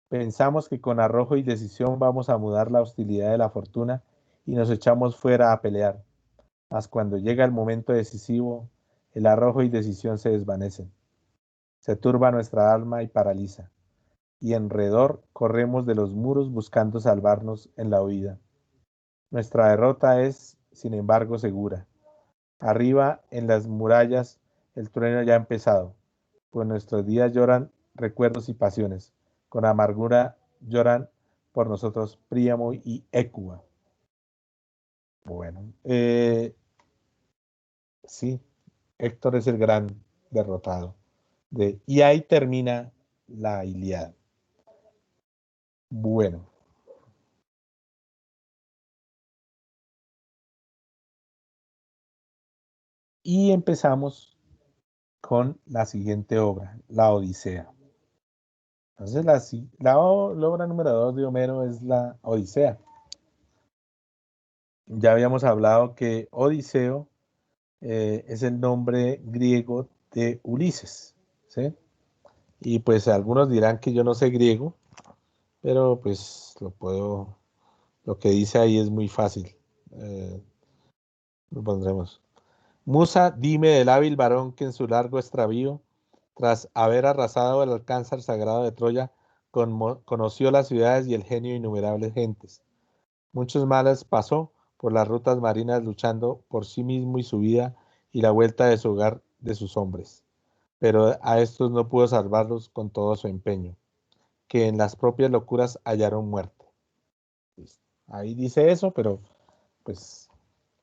Pensamos que con arrojo y decisión vamos a mudar la hostilidad de la fortuna y nos echamos fuera a pelear. Mas cuando llega el momento decisivo, el arrojo y decisión se desvanecen. Se turba nuestra alma y paraliza. Y enredor corremos de los muros buscando salvarnos en la huida. Nuestra derrota es, sin embargo, segura. Arriba, en las murallas, el trueno ya ha empezado, pues nuestros días lloran recuerdos y pasiones. Con amargura lloran por nosotros Príamo y Écuba. Bueno, sí, Héctor es el gran derrotado. Y ahí termina la Ilíada. Bueno. Y empezamos con la siguiente obra, la Odisea. Entonces, la obra número 2 de Homero es la Odisea. Ya habíamos hablado que Odiseo es el nombre griego de Ulises, ¿sí? Y pues algunos dirán que yo no sé griego, pero pues lo que dice ahí es muy fácil. Lo pondremos. Musa, dime del hábil varón que en su largo extravío, tras haber arrasado el alcázar sagrado de Troya, conoció las ciudades y el genio de innumerables gentes. Muchos males pasó por las rutas marinas luchando por sí mismo y su vida y la vuelta de su hogar de sus hombres. Pero a estos no pudo salvarlos con todo su empeño, que en las propias locuras hallaron muerte. Ahí dice eso, pero pues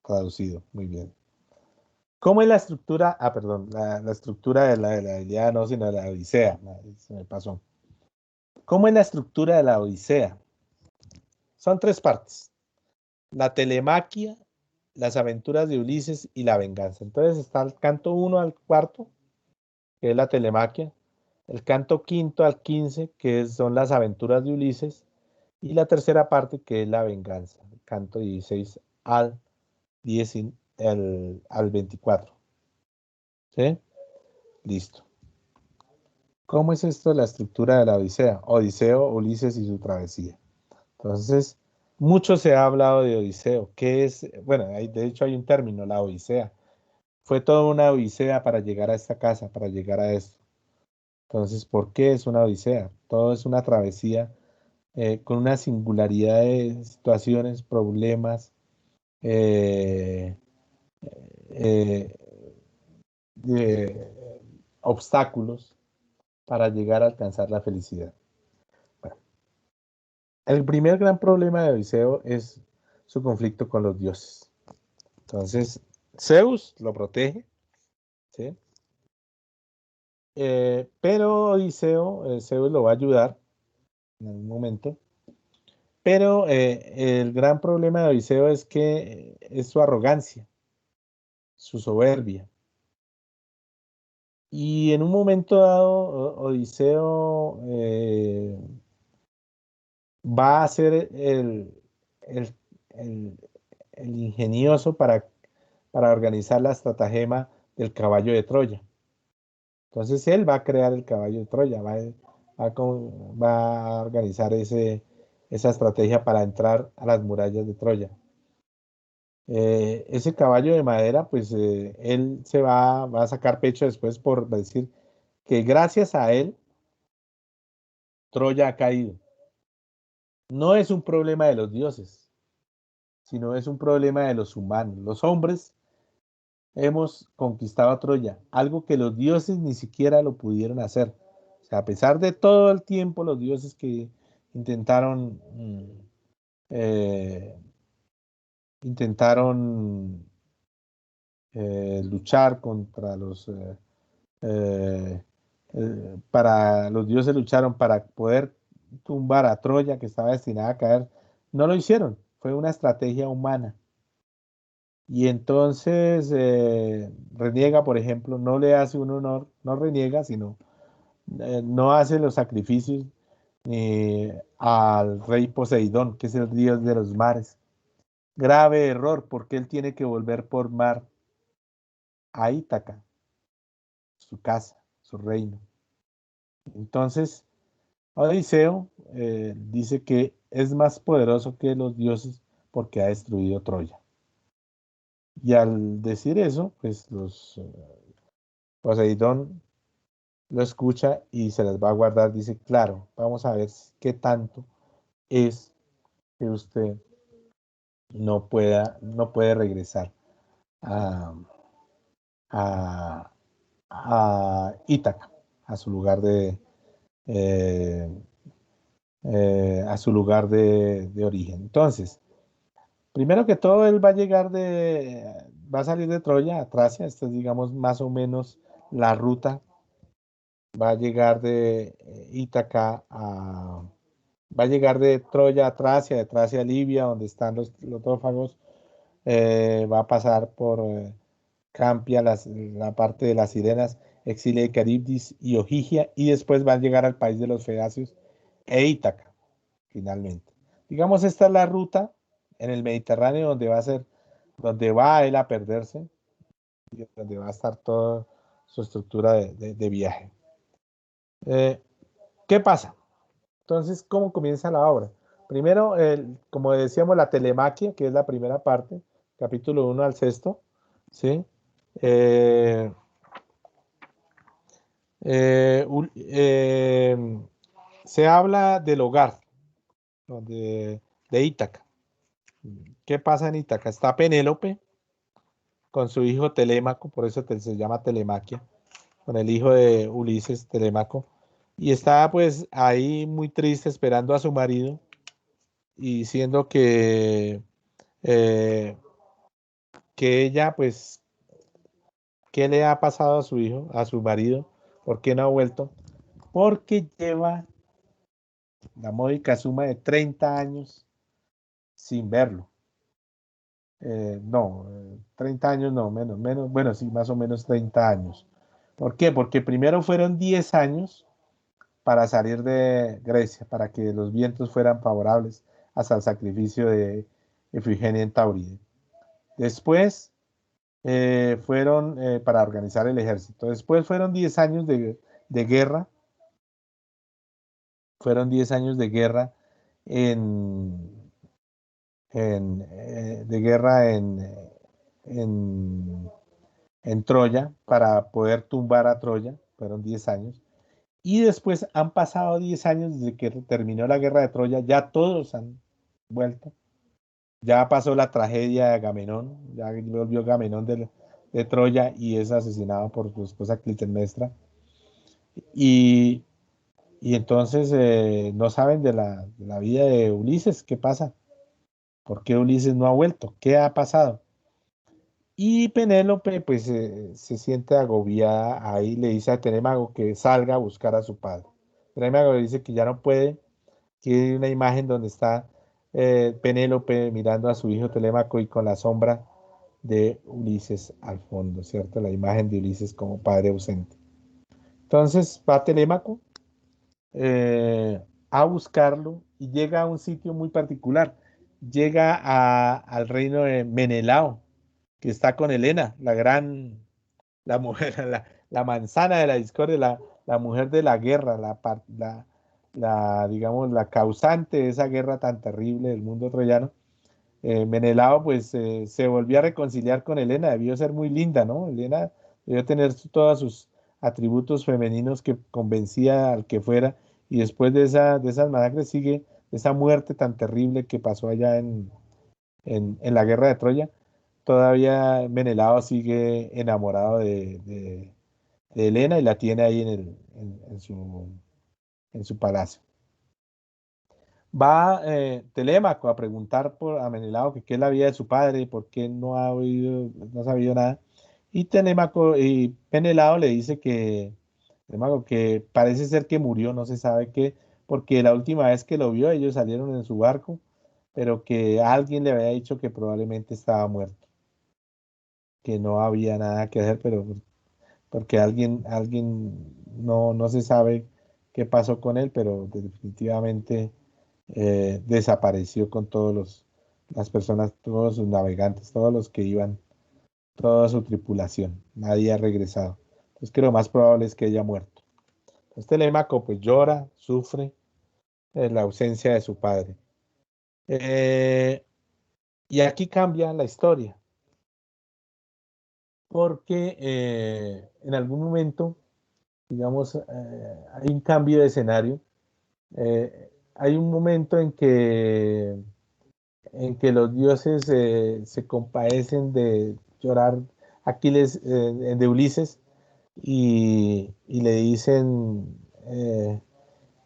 traducido, muy bien. ¿Cómo es la estructura? Ah, perdón, la estructura de la Ilíada, no, sino de la Odisea. Se me pasó. ¿Cómo es la estructura de la Odisea? Son tres partes. La telemaquia, las aventuras de Ulises y la venganza. Entonces está el canto 1 al 4, que es la telemaquia. El canto 5 al 15, que son las aventuras de Ulises. Y la tercera parte, que es la venganza. El canto 16 al 24. ¿Sí? Listo. ¿Cómo es esto la estructura de la Odisea? Odiseo, Ulises y su travesía. Entonces, mucho se ha hablado de Odiseo. ¿Qué es? Bueno, de hecho hay un término, la Odisea. Fue toda una odisea para llegar a esta casa, para llegar a esto. Entonces, ¿por qué es una odisea? Todo es una travesía con una singularidad de situaciones, problemas, eh, eh, de obstáculos para llegar a alcanzar la felicidad. Bueno, el primer gran problema de Odiseo es su conflicto con los dioses. Entonces, Zeus lo protege, ¿sí? Pero Odiseo, Zeus lo va a ayudar en algún momento. Pero el gran problema de Odiseo es que es su arrogancia, su soberbia. Y en un momento dado, Odiseo va a ser el, el- el ingenioso para organizar la estratagema del caballo de Troya. Entonces él va a crear el caballo de Troya, va a organizar esa estrategia para entrar a las murallas de Troya. Ese caballo de madera, pues él va a sacar pecho después por decir que gracias a él Troya ha caído. No es un problema de los dioses, sino es un problema de los humanos. Los hombres hemos conquistado a Troya, algo que los dioses ni siquiera lo pudieron hacer. O sea, a pesar de todo el tiempo, los dioses que intentaron, eh, intentaron luchar contra para los dioses lucharon para poder tumbar a Troya, que estaba destinada a caer. No lo hicieron, fue una estrategia humana. Y entonces reniega, por ejemplo, no le hace un honor, no reniega, sino no hace los sacrificios al rey Poseidón, que es el dios de los mares. Grave error, porque él tiene que volver por mar a Ítaca, su casa, su reino. Entonces, Odiseo dice que es más poderoso que los dioses porque ha destruido Troya. Y al decir eso, pues Poseidón lo escucha y se las va a guardar. Dice, claro, vamos a ver qué tanto es que usted no puede regresar a, a, a Ítaca, a su lugar eh, de origen. Entonces, primero que todo, él va a salir de Troya a Tracia. Esta es, digamos, más o menos la ruta. Va a llegar de Ítaca va a llegar de Troya a Tracia, de Tracia a Libia, donde están los trófagos. Va a pasar por Campia, la parte de las Sirenas, Exilia de Caribdis y Ojigia, y después va a llegar al país de los Feacios e Ítaca, finalmente. Digamos, esta es la ruta en el Mediterráneo donde va él a perderse, y donde va a estar toda su estructura de viaje. ¿Qué pasa? Entonces, ¿cómo comienza la obra? Primero, como decíamos, la telemaquia, que es la primera parte, capítulo 1 al 6, ¿sí? Eh, eh, eh, Se habla del hogar de Ítaca. ¿Qué pasa en Ítaca? Está Penélope con su hijo Telémaco, por eso se llama Telemaquia, con el hijo de Ulises, Telémaco, y está pues ahí muy triste esperando a su marido y diciendo eh, que ella pues, ¿qué le ha pasado a su hijo, a su marido? ¿Por qué no ha vuelto? Porque lleva la módica suma de 30 años sin verlo. No, 30 años no, menos, bueno, sí, más o menos 30 años. ¿Por qué? Porque primero fueron 10 años para salir de Grecia, para que los vientos fueran favorables hasta el sacrificio de Ifigenia en Tauride. Después fueron para organizar el ejército. Después fueron 10 años de guerra. Fueron 10 años de guerra en, de guerra en, en Troya para poder tumbar a Troya. Fueron 10 años. Y después han pasado 10 años desde que terminó la guerra de Troya. Ya todos han vuelto. Ya pasó la tragedia de Agamenón. Ya volvió Agamenón de Troya y es asesinado por su esposa Clitemnestra. Y entonces no saben de la vida de Ulises. ¿Qué pasa? ¿Por qué Ulises no ha vuelto? ¿Qué ha pasado? Y Penélope pues se siente agobiada ahí, le dice a Telémaco que salga a buscar a su padre. Telémaco le dice que ya no puede, que hay una imagen donde está Penélope mirando a su hijo Telémaco y con la sombra de Ulises al fondo, ¿cierto? La imagen de Ulises como padre ausente. Entonces va Telémaco a buscarlo y llega a un sitio muy particular. Llega al reino de Menelao, que está con Helena, la mujer, la manzana de la discordia, la mujer de la guerra, digamos, la causante de esa guerra tan terrible del mundo troyano. Menelao pues se volvió a reconciliar con Helena, debió ser muy linda, ¿no? Helena debió tener todos sus atributos femeninos que convencía al que fuera, y después de esas masacres sigue esa muerte tan terrible que pasó allá en la guerra de Troya. Todavía Menelao sigue enamorado de Helena y la tiene ahí en su palacio. Va Telémaco a preguntar a Menelao que qué es la vida de su padre, por qué no ha sabido nada. Y Telémaco y Penelao le dice que parece ser que murió, no se sabe qué, porque la última vez que lo vio ellos salieron en su barco, pero que alguien le había dicho que probablemente estaba muerto, que no había nada que hacer, pero porque alguien no se sabe qué pasó con él, pero definitivamente desapareció con las personas, todos sus navegantes, todos los que iban, toda su tripulación. Nadie ha regresado. Entonces que lo más probable es que haya muerto. Entonces Telémaco pues llora, sufre la ausencia de su padre. Eh, y aquí cambia la historia, porque en algún momento, digamos, hay un cambio de escenario. Hay un momento en que los dioses se compadecen de llorar Aquiles, de Ulises, y le dicen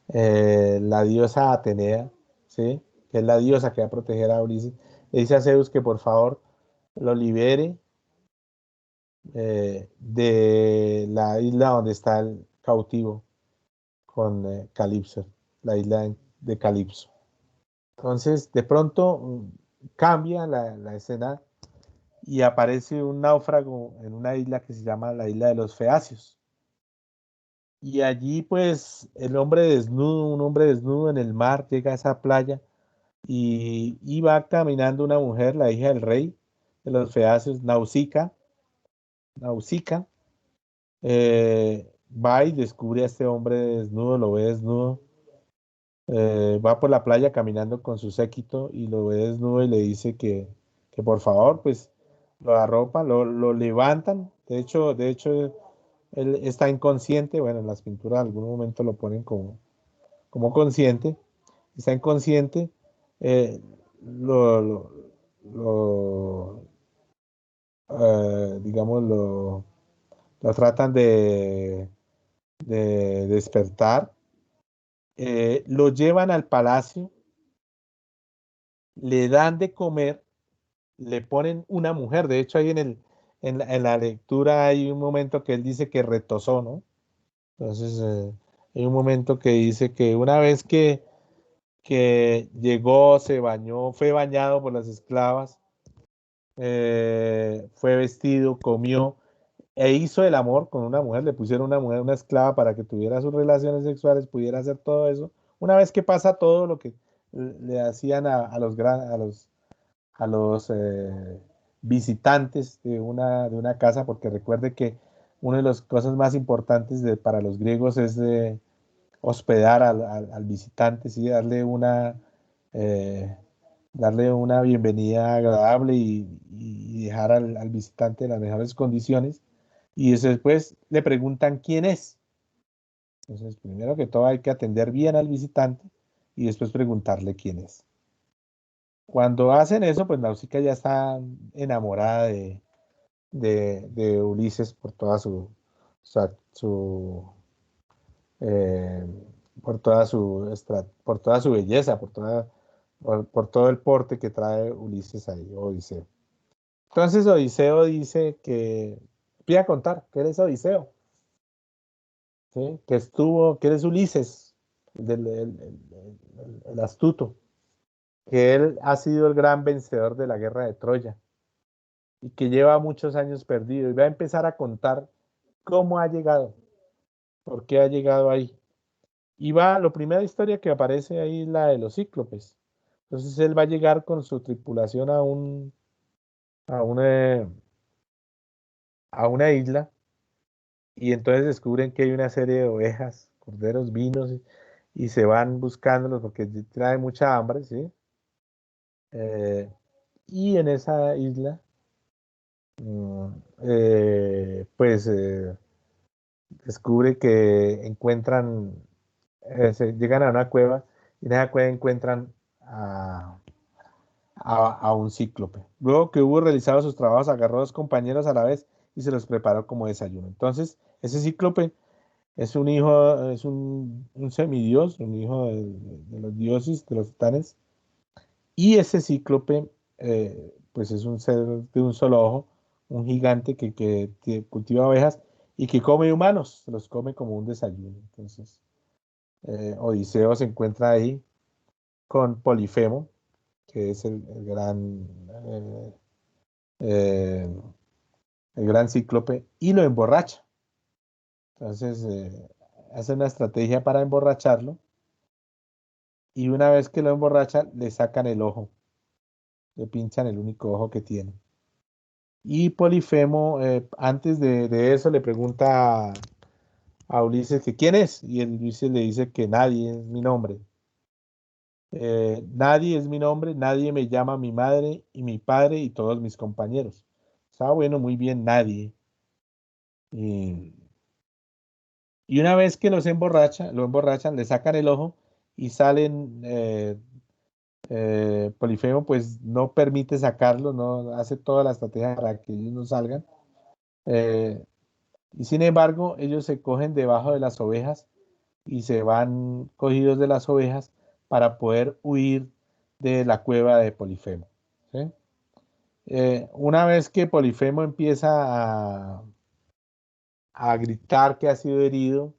la diosa Atenea, ¿sí? Que es la diosa que va a proteger a Ulises, le dice a Zeus que por favor lo libere de la isla donde está el cautivo con Calipso, la isla de Calipso. Entonces, de pronto cambia la escena y aparece un náufrago en una isla que se llama la isla de los Feacios. Y allí, pues, un hombre desnudo en el mar, llega a esa playa y va caminando una mujer, la hija del rey de los Feacios, Nausica, va y descubre a este hombre desnudo, lo ve desnudo, va por la playa caminando con su séquito y lo ve desnudo y le dice que por favor, pues lo arropan, lo levantan. De hecho, él está inconsciente. Bueno, en las pinturas en algún momento lo ponen como consciente. Está inconsciente. eh, lo, lo, lo, digamos, lo tratan de despertar. Lo llevan al palacio, le dan de comer, le ponen una mujer. De hecho, ahí en la lectura hay un momento que él dice que retozó, ¿no? Entonces, hay un momento que dice que una vez que llegó, se bañó, fue bañado por las esclavas, fue vestido, comió e hizo el amor con una mujer, le pusieron una mujer, una esclava para que tuviera sus relaciones sexuales, pudiera hacer todo eso. Una vez que pasa todo lo que le hacían a los visitantes de una casa, porque recuerde que una de las cosas más importantes para los griegos es hospedar al visitante, ¿sí? Eh, darle una bienvenida agradable y dejar al visitante en las mejores condiciones. Y después le preguntan quién es. Entonces, primero que todo hay que atender bien al visitante y después preguntarle quién es. Cuando hacen eso, pues Nausicaa ya está enamorada de Ulises por toda eh, por toda su belleza, por todo el porte que trae Ulises ahí, Odiseo. Entonces Odiseo dice pide a contar que eres Odiseo, ¿sí? Que eres Ulises, el astuto, que él ha sido el gran vencedor de la guerra de Troya y que lleva muchos años perdido, y va a empezar a contar cómo ha llegado, por qué ha llegado ahí. Y la primera historia que aparece ahí es la de los cíclopes. Entonces él va a llegar con su tripulación a una, a una isla, y entonces descubren que hay una serie de ovejas, corderos, vinos, y se van buscándolos porque trae mucha hambre, ¿sí? Eh, y en esa isla, mm, pues descubre que llegan a una cueva, y en esa cueva encuentran a un cíclope. Luego que hubo realizado sus trabajos, agarró a dos compañeros a la vez y se los preparó como desayuno. Entonces, ese cíclope es un hijo, es un semidios, un hijo de los dioses, de los titanes, y ese cíclope, pues es un ser de un solo ojo, un gigante que cultiva ovejas y que come humanos, se los come como un desayuno. Entonces, Odiseo se encuentra ahí con Polifemo, que es eh, eh, el gran cíclope, y lo emborracha. Entonces, hace una estrategia para emborracharlo, y una vez que lo emborracha, le sacan el ojo, le pinchan el único ojo que tiene. Y Polifemo, antes de eso, le pregunta a Ulises que quién es, y el Ulises le dice que nadie es mi nombre. Nadie es mi nombre, nadie me llama mi madre y mi padre y todos mis compañeros. Está bueno, muy bien, nadie. Y, y una vez que lo emborrachan, le sacan el ojo y salen, Polifemo pues no permite sacarlo, no hace toda la estrategia para que ellos no salgan. Eh, y sin embargo, ellos se cogen debajo de las ovejas y se van cogidos de las ovejas para poder huir de la cueva de Polifemo. ¿Sí? Una vez que Polifemo empieza a gritar que ha sido herido,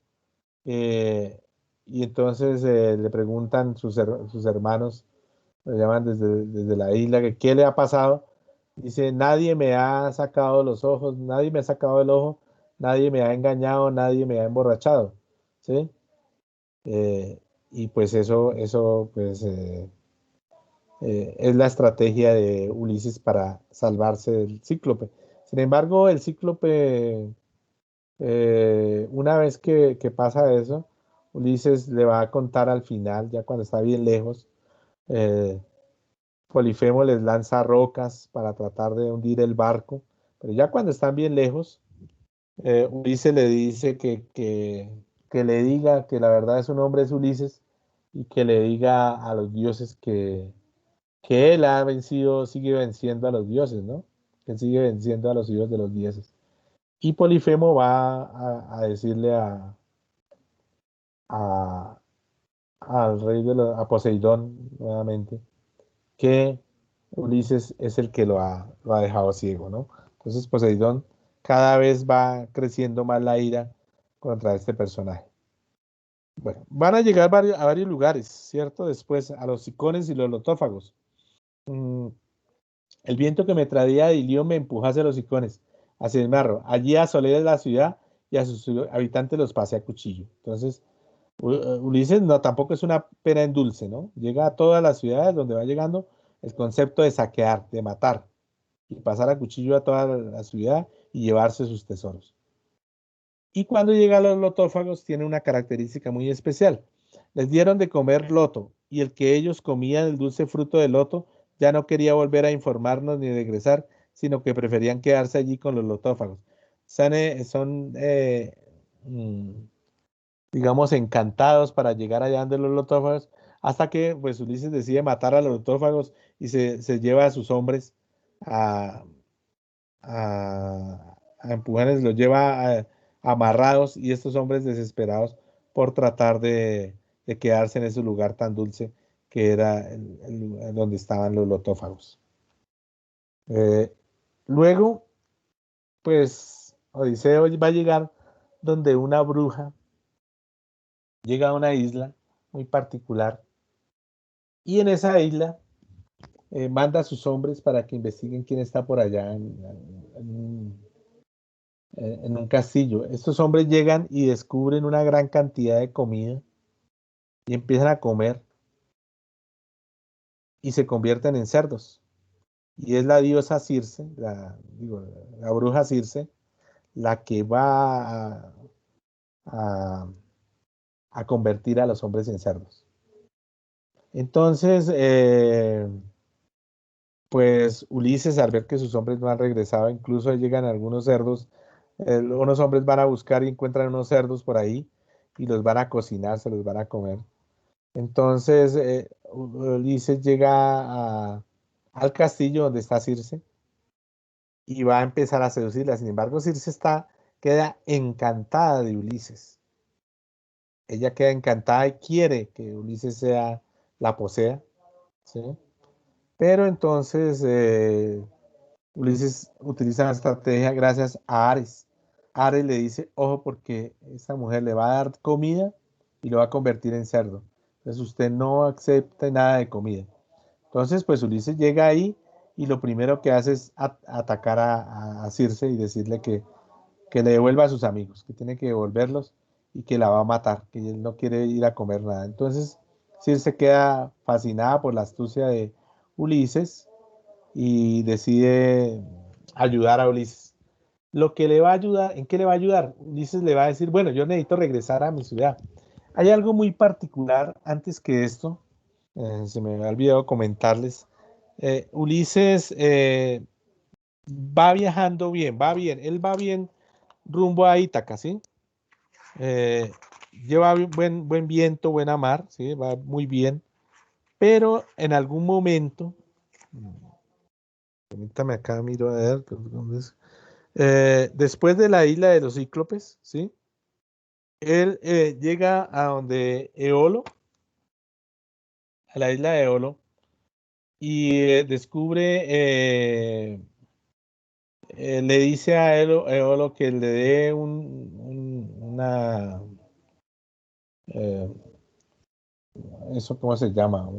eh, y entonces le preguntan sus hermanos, lo llaman desde la isla, que qué le ha pasado. Dice, nadie me ha sacado los ojos, nadie me ha sacado el ojo, nadie me ha engañado, nadie me ha emborrachado. ¿Sí? Y pues eso pues, es la estrategia de Ulises para salvarse del cíclope. Sin embargo, el cíclope, una vez que pasa eso, Ulises le va a contar al final, ya cuando está bien lejos, eh, Polifemo les lanza rocas para tratar de hundir el barco, pero ya cuando están bien lejos, Ulises le dice que le diga que la verdad de su nombre es Ulises y que le diga a los dioses que él ha vencido, sigue venciendo a los dioses, ¿no? Que sigue venciendo a los hijos de los dioses. Y Polifemo va a decirle a- al rey a Poseidón nuevamente que Ulises es el que lo ha dejado ciego, ¿no? Entonces Poseidón cada vez va creciendo más la ira contra este personaje. Bueno, van a llegar a varios lugares, ¿cierto? Después a los Cicones y los Lotófagos. Mm, el viento que me traía de Ilión me empujó hacia los Cicones, hacia el mar. Allí asolé la ciudad y a sus habitantes los pasé a cuchillo. Entonces, Ulises no, tampoco es una pena en dulce, ¿no? Llega a todas las ciudades donde va llegando el concepto de saquear, de matar y pasar a cuchillo a toda la ciudad y llevarse sus tesoros. Y cuando llega a los lotófagos tiene una característica muy especial. Les dieron de comer loto y el que ellos comían el dulce fruto del loto ya no quería volver a informarnos ni regresar, sino que preferían quedarse allí con los lotófagos. Son, mm, digamos, encantados para llegar allá donde los lotófagos, hasta que pues Ulises decide matar a los lotófagos y se lleva a sus hombres a, a empujones, los lleva amarrados y estos hombres desesperados por tratar de quedarse en ese lugar tan dulce que era donde estaban los lotófagos. Eh, luego, pues Odiseo va a llegar donde una bruja llega a una isla muy particular y en esa isla manda a sus hombres para que investiguen quién está por allá en un castillo. Estos hombres llegan y descubren una gran cantidad de comida y empiezan a comer y se convierten en cerdos. Y es la diosa Circe, digo, la bruja Circe, la que va a, a convertir a los hombres en cerdos. Entonces, pues Ulises, al ver que sus hombres no han regresado, incluso llegan algunos cerdos, unos hombres van a buscar y encuentran unos cerdos por ahí y los van a cocinar, se los van a comer. Entonces, Ulises llega al castillo donde está Circe y va a empezar a seducirla. Sin embargo, Circe queda encantada de Ulises. Ella queda encantada y quiere que Ulises la posea, ¿sí? Pero entonces Ulises utiliza la estrategia gracias a Ares. Ares le dice, ojo, porque esta mujer le va a dar comida y lo va a convertir en cerdo. Entonces usted no acepte nada de comida. Entonces, pues Ulises llega ahí y lo primero que hace es atacar a Circe y decirle que le devuelva a sus amigos, que tiene que devolverlos y que la va a matar, que él no quiere ir a comer nada. Entonces, Circe queda fascinada por la astucia de Ulises y decide ayudar a Ulises. Lo que le va a ayudar, ¿en qué le va a ayudar? Ulises le va a decir, bueno, yo necesito regresar a mi ciudad. Hay algo muy particular antes que esto, se me ha olvidado comentarles. Ulises va viajando bien, va bien, él va bien rumbo a Ítaca, ¿sí? Eh, lleva buen viento, buena mar, ¿sí? Va muy bien, pero en algún momento, permítame acá, miro a ver, ¿dónde es? Después de la isla de los Cíclopes, ¿sí? Él llega a donde Eolo, a la isla de Eolo, y descubre, le dice a Eolo que le dé eh, eso, ¿cómo se llama?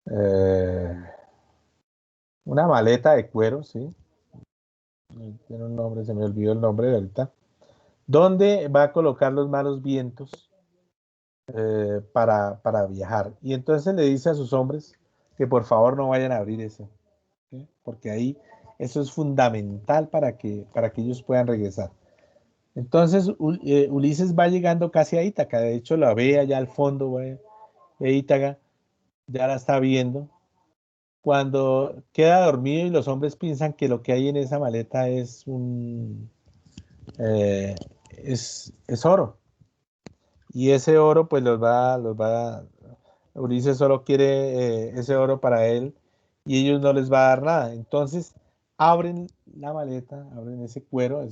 Eh, una maleta de cuero, ¿sí? Tiene un nombre, se me olvidó el nombre de ahorita, donde va a colocar los malos vientos para viajar. Y entonces le dice a sus hombres que por favor no vayan a abrir eso, ¿sí? Porque ahí eso es fundamental para que ellos puedan regresar. Entonces Ulises va llegando casi a Ítaca, de hecho la ve allá al fondo de Ítaca, ya la está viendo. Cuando queda dormido y los hombres piensan que lo que hay en esa maleta eh, es oro. Y ese oro, pues Ulises solo quiere ese oro para él y ellos no les va a dar nada. Entonces abren la maleta, abren ese cuero,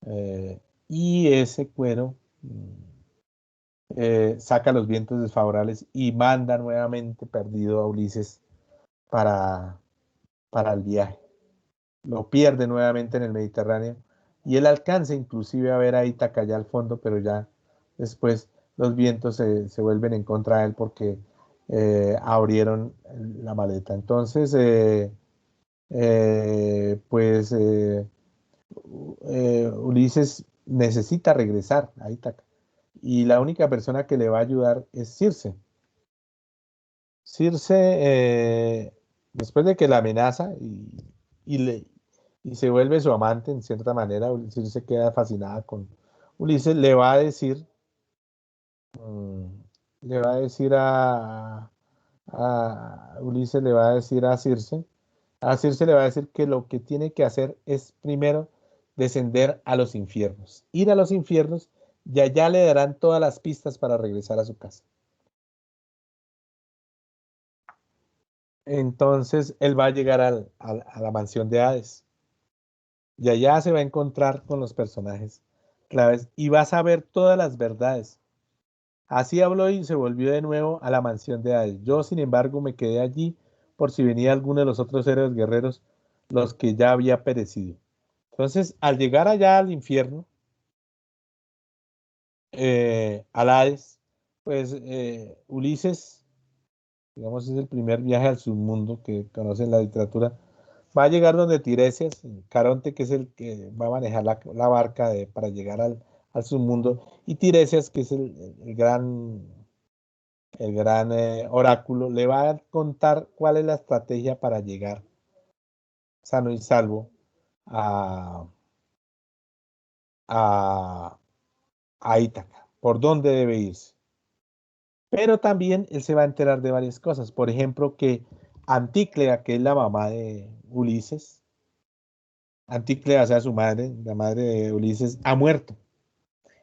eh, y ese cuero saca los vientos desfavorables y manda nuevamente perdido a Ulises para, para el viaje. Lo pierde nuevamente en el Mediterráneo y él alcanza inclusive a ver a Ítaca allá al fondo, pero ya después los vientos se vuelven en contra de él porque abrieron la maleta. Entonces, pues Ulises necesita regresar a Ítaca y la única persona que le va a ayudar es Circe. Circe, después de que la amenaza y le, y se vuelve su amante en cierta manera, Circe queda fascinada con Ulises, mm, le va a decir Ulises le va a decir a Circe le va a decir que lo que tiene que hacer es primero descender a los infiernos, ir a los infiernos y allá le darán todas las pistas para regresar a su casa. Entonces él va a llegar a la mansión de Hades y allá se va a encontrar con los personajes claves y va a saber todas las verdades. Así habló y se volvió de nuevo a la mansión de Hades. Yo, sin embargo, me quedé allí por si venía alguno de los otros héroes guerreros, los que ya había perecido. Entonces, al llegar allá al infierno, al Hades, pues Ulises, digamos, es el primer viaje al submundo que conoce en la literatura. Va a llegar donde Tiresias, Caronte, que es el que va a manejar la barca para llegar al submundo, y Tiresias, que es el gran oráculo, le va a contar cuál es la estrategia para llegar sano y salvo a, a, a Ítaca, por dónde debe irse. Pero también él se va a enterar de varias cosas. Por ejemplo, que Antíclea, que es la mamá de Ulises, Antíclea, o sea, su madre, la madre de Ulises, ha muerto.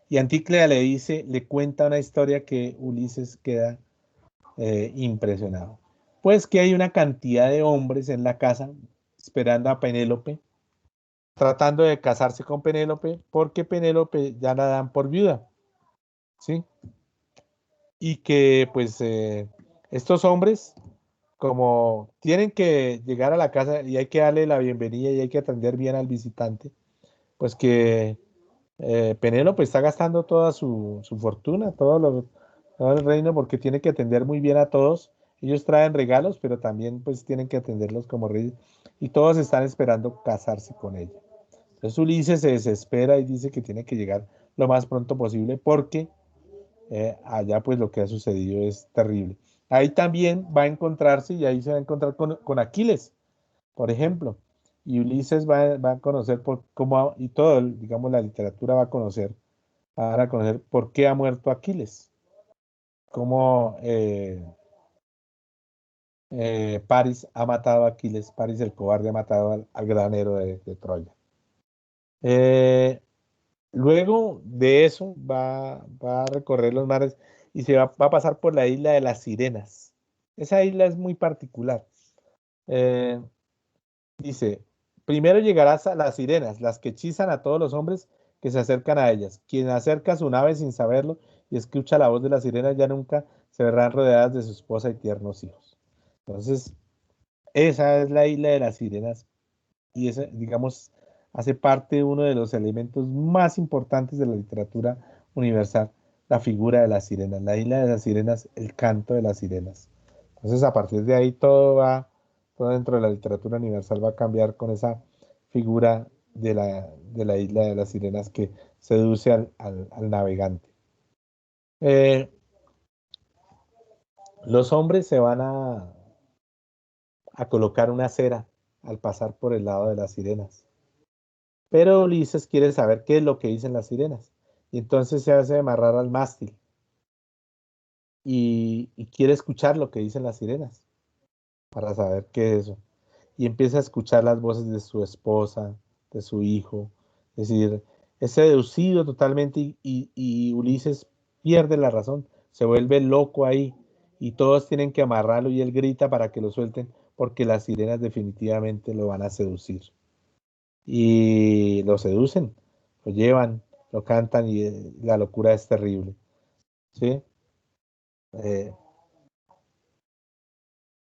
Y Antíclea le cuenta una historia que Ulises queda impresionado. Pues que hay una cantidad de hombres en la casa esperando a Penélope, tratando de casarse con Penélope, porque Penélope ya la dan por viuda, ¿sí? Y que pues estos hombres como tienen que llegar a la casa y hay que darle la bienvenida y hay que atender bien al visitante, pues que Penélope está gastando toda su fortuna, todo el reino, porque tiene que atender muy bien a todos. Ellos traen regalos, pero también pues tienen que atenderlos como reyes y todos están esperando casarse con ella. Entonces Ulises se desespera y dice que tiene que llegar lo más pronto posible porque allá pues lo que ha sucedido es terrible. Ahí también va a encontrarse y ahí se va a encontrar con Aquiles, por ejemplo. Y Ulises va a conocer por cómo, y todo, digamos, la literatura va a conocer por qué ha muerto Aquiles. Cómo Paris ha matado a Aquiles, Paris el cobarde ha matado al gran héroe de Troya. Eh, Luego de eso va a recorrer los mares y va a pasar por la isla de las Sirenas. Esa isla es muy particular. Eh, Dice, primero llegarás a las sirenas, las que hechizan a todos los hombres que se acercan a ellas. Quien acerca su nave sin saberlo y escucha la voz de las sirenas ya nunca se verán rodeadas de su esposa y tiernos hijos. Entonces, esa es la isla de las sirenas y ese, digamos, hace parte de uno de los elementos más importantes de la literatura universal, la figura de las sirenas, la isla de las sirenas, el canto de las sirenas. Entonces, a partir de ahí todo dentro de la literatura universal va a cambiar con esa figura de la isla de las sirenas que seduce al navegante. Eh, los hombres se van a colocar una cera al pasar por el lado de las sirenas. Pero Ulises quiere saber qué es lo que dicen las sirenas. Y entonces se hace amarrar al mástil y quiere escuchar lo que dicen las sirenas para saber qué es eso. Y empieza a escuchar las voces de su esposa, de su hijo. Es decir, es seducido totalmente y Ulises pierde la razón, se vuelve loco ahí y todos tienen que amarrarlo y él grita para que lo suelten porque las sirenas definitivamente lo van a seducir. Y lo seducen, lo llevan, lo cantan y la locura es terrible, ¿sí? Eh,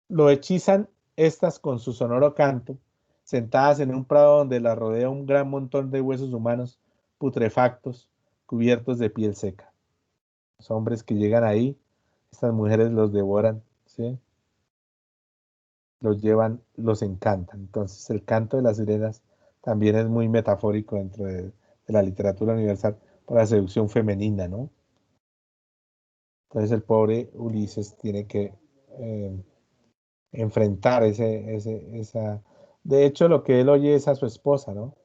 lo hechizan estas con su sonoro canto, sentadas en un prado donde la rodea un gran montón de huesos humanos putrefactos, cubiertos de piel seca. Los hombres que llegan ahí, estas mujeres los devoran, ¿sí? Los llevan, los encantan. Entonces el canto de las sirenas también es muy metafórico dentro de la literatura universal para la seducción femenina, ¿no? Entonces el pobre Ulises tiene que eh, enfrentar esa... De hecho, lo que él oye es a su esposa, ¿no?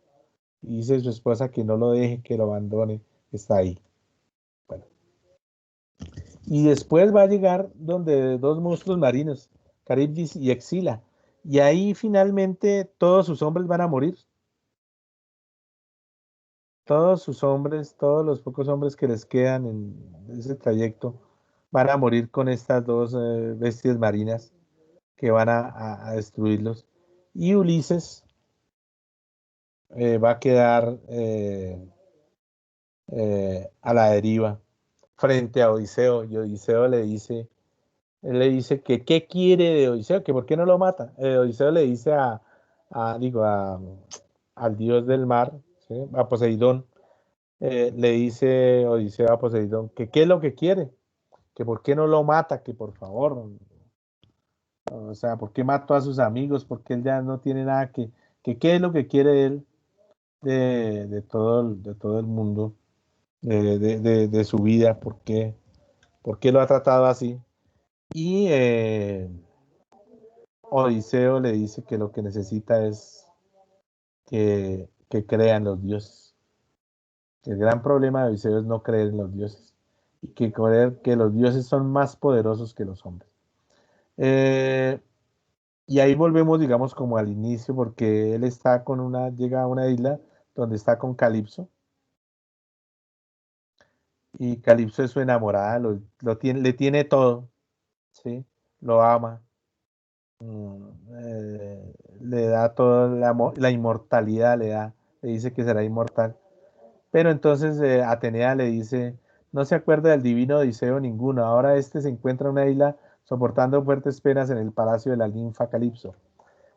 Y dice a su esposa que no lo deje, que lo abandone, está ahí. Bueno. Y después va a llegar donde dos monstruos marinos, Caribdis y Exila. Y ahí finalmente todos sus hombres van a morir. Todos sus hombres, todos los pocos hombres que les quedan en ese trayecto, van a morir con estas dos bestias marinas que van a destruirlos. Y Ulises va a quedar a la deriva frente a Odiseo. Y Odiseo él le dice que qué quiere de Odiseo, que por qué no lo mata. Odiseo le dice digo, al dios del mar, ¿sí? A Poseidón, le dice Odiseo a Poseidón que qué es lo que quiere, que por qué no lo mata, que por favor, o sea, por qué mató a sus amigos, porque él ya no tiene nada que qué es lo que quiere él de todo el mundo, de su vida, por qué lo ha tratado así. Y Odiseo le dice que lo que necesita es que crean los dioses. El gran problema de Odiseo es no creer en los dioses y que creer que los dioses son más poderosos que los hombres. Eh, y ahí volvemos, digamos, como al inicio, porque él llega a una isla donde está con Calipso, y Calipso es su enamorada, le tiene todo, ¿sí? Lo ama, mm, le da toda la inmortalidad, le dice que será inmortal. Pero entonces Atenea le dice, no se acuerda del divino Odiseo ninguno, ahora este se encuentra en una isla soportando fuertes penas en el palacio de la ninfa Calipso.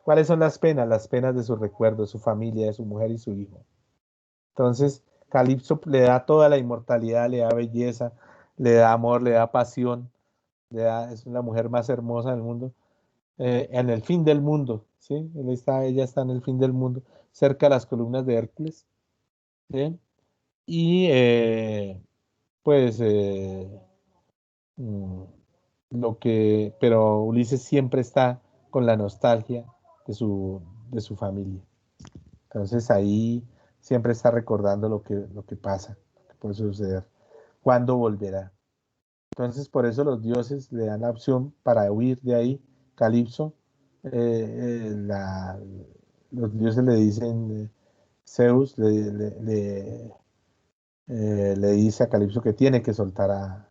¿Cuáles son las penas? Las penas de su recuerdo, de su familia, de su mujer y su hijo. Entonces, Calipso le da toda la inmortalidad, le da belleza, le da amor, le da pasión, es la mujer más hermosa del mundo, en el fin del mundo, ¿sí? Ella está en el fin del mundo, cerca de las columnas de Hércules, ¿sí? Y pues mm, pero Ulises siempre está con la nostalgia de su familia. Entonces ahí siempre está recordando lo que pasa, lo que puede suceder, cuándo volverá. Entonces por eso los dioses le dan la opción para huir de ahí. Calipso, eh, eh, la- los dioses le dicen, Zeus le dice a Calipso que tiene que soltar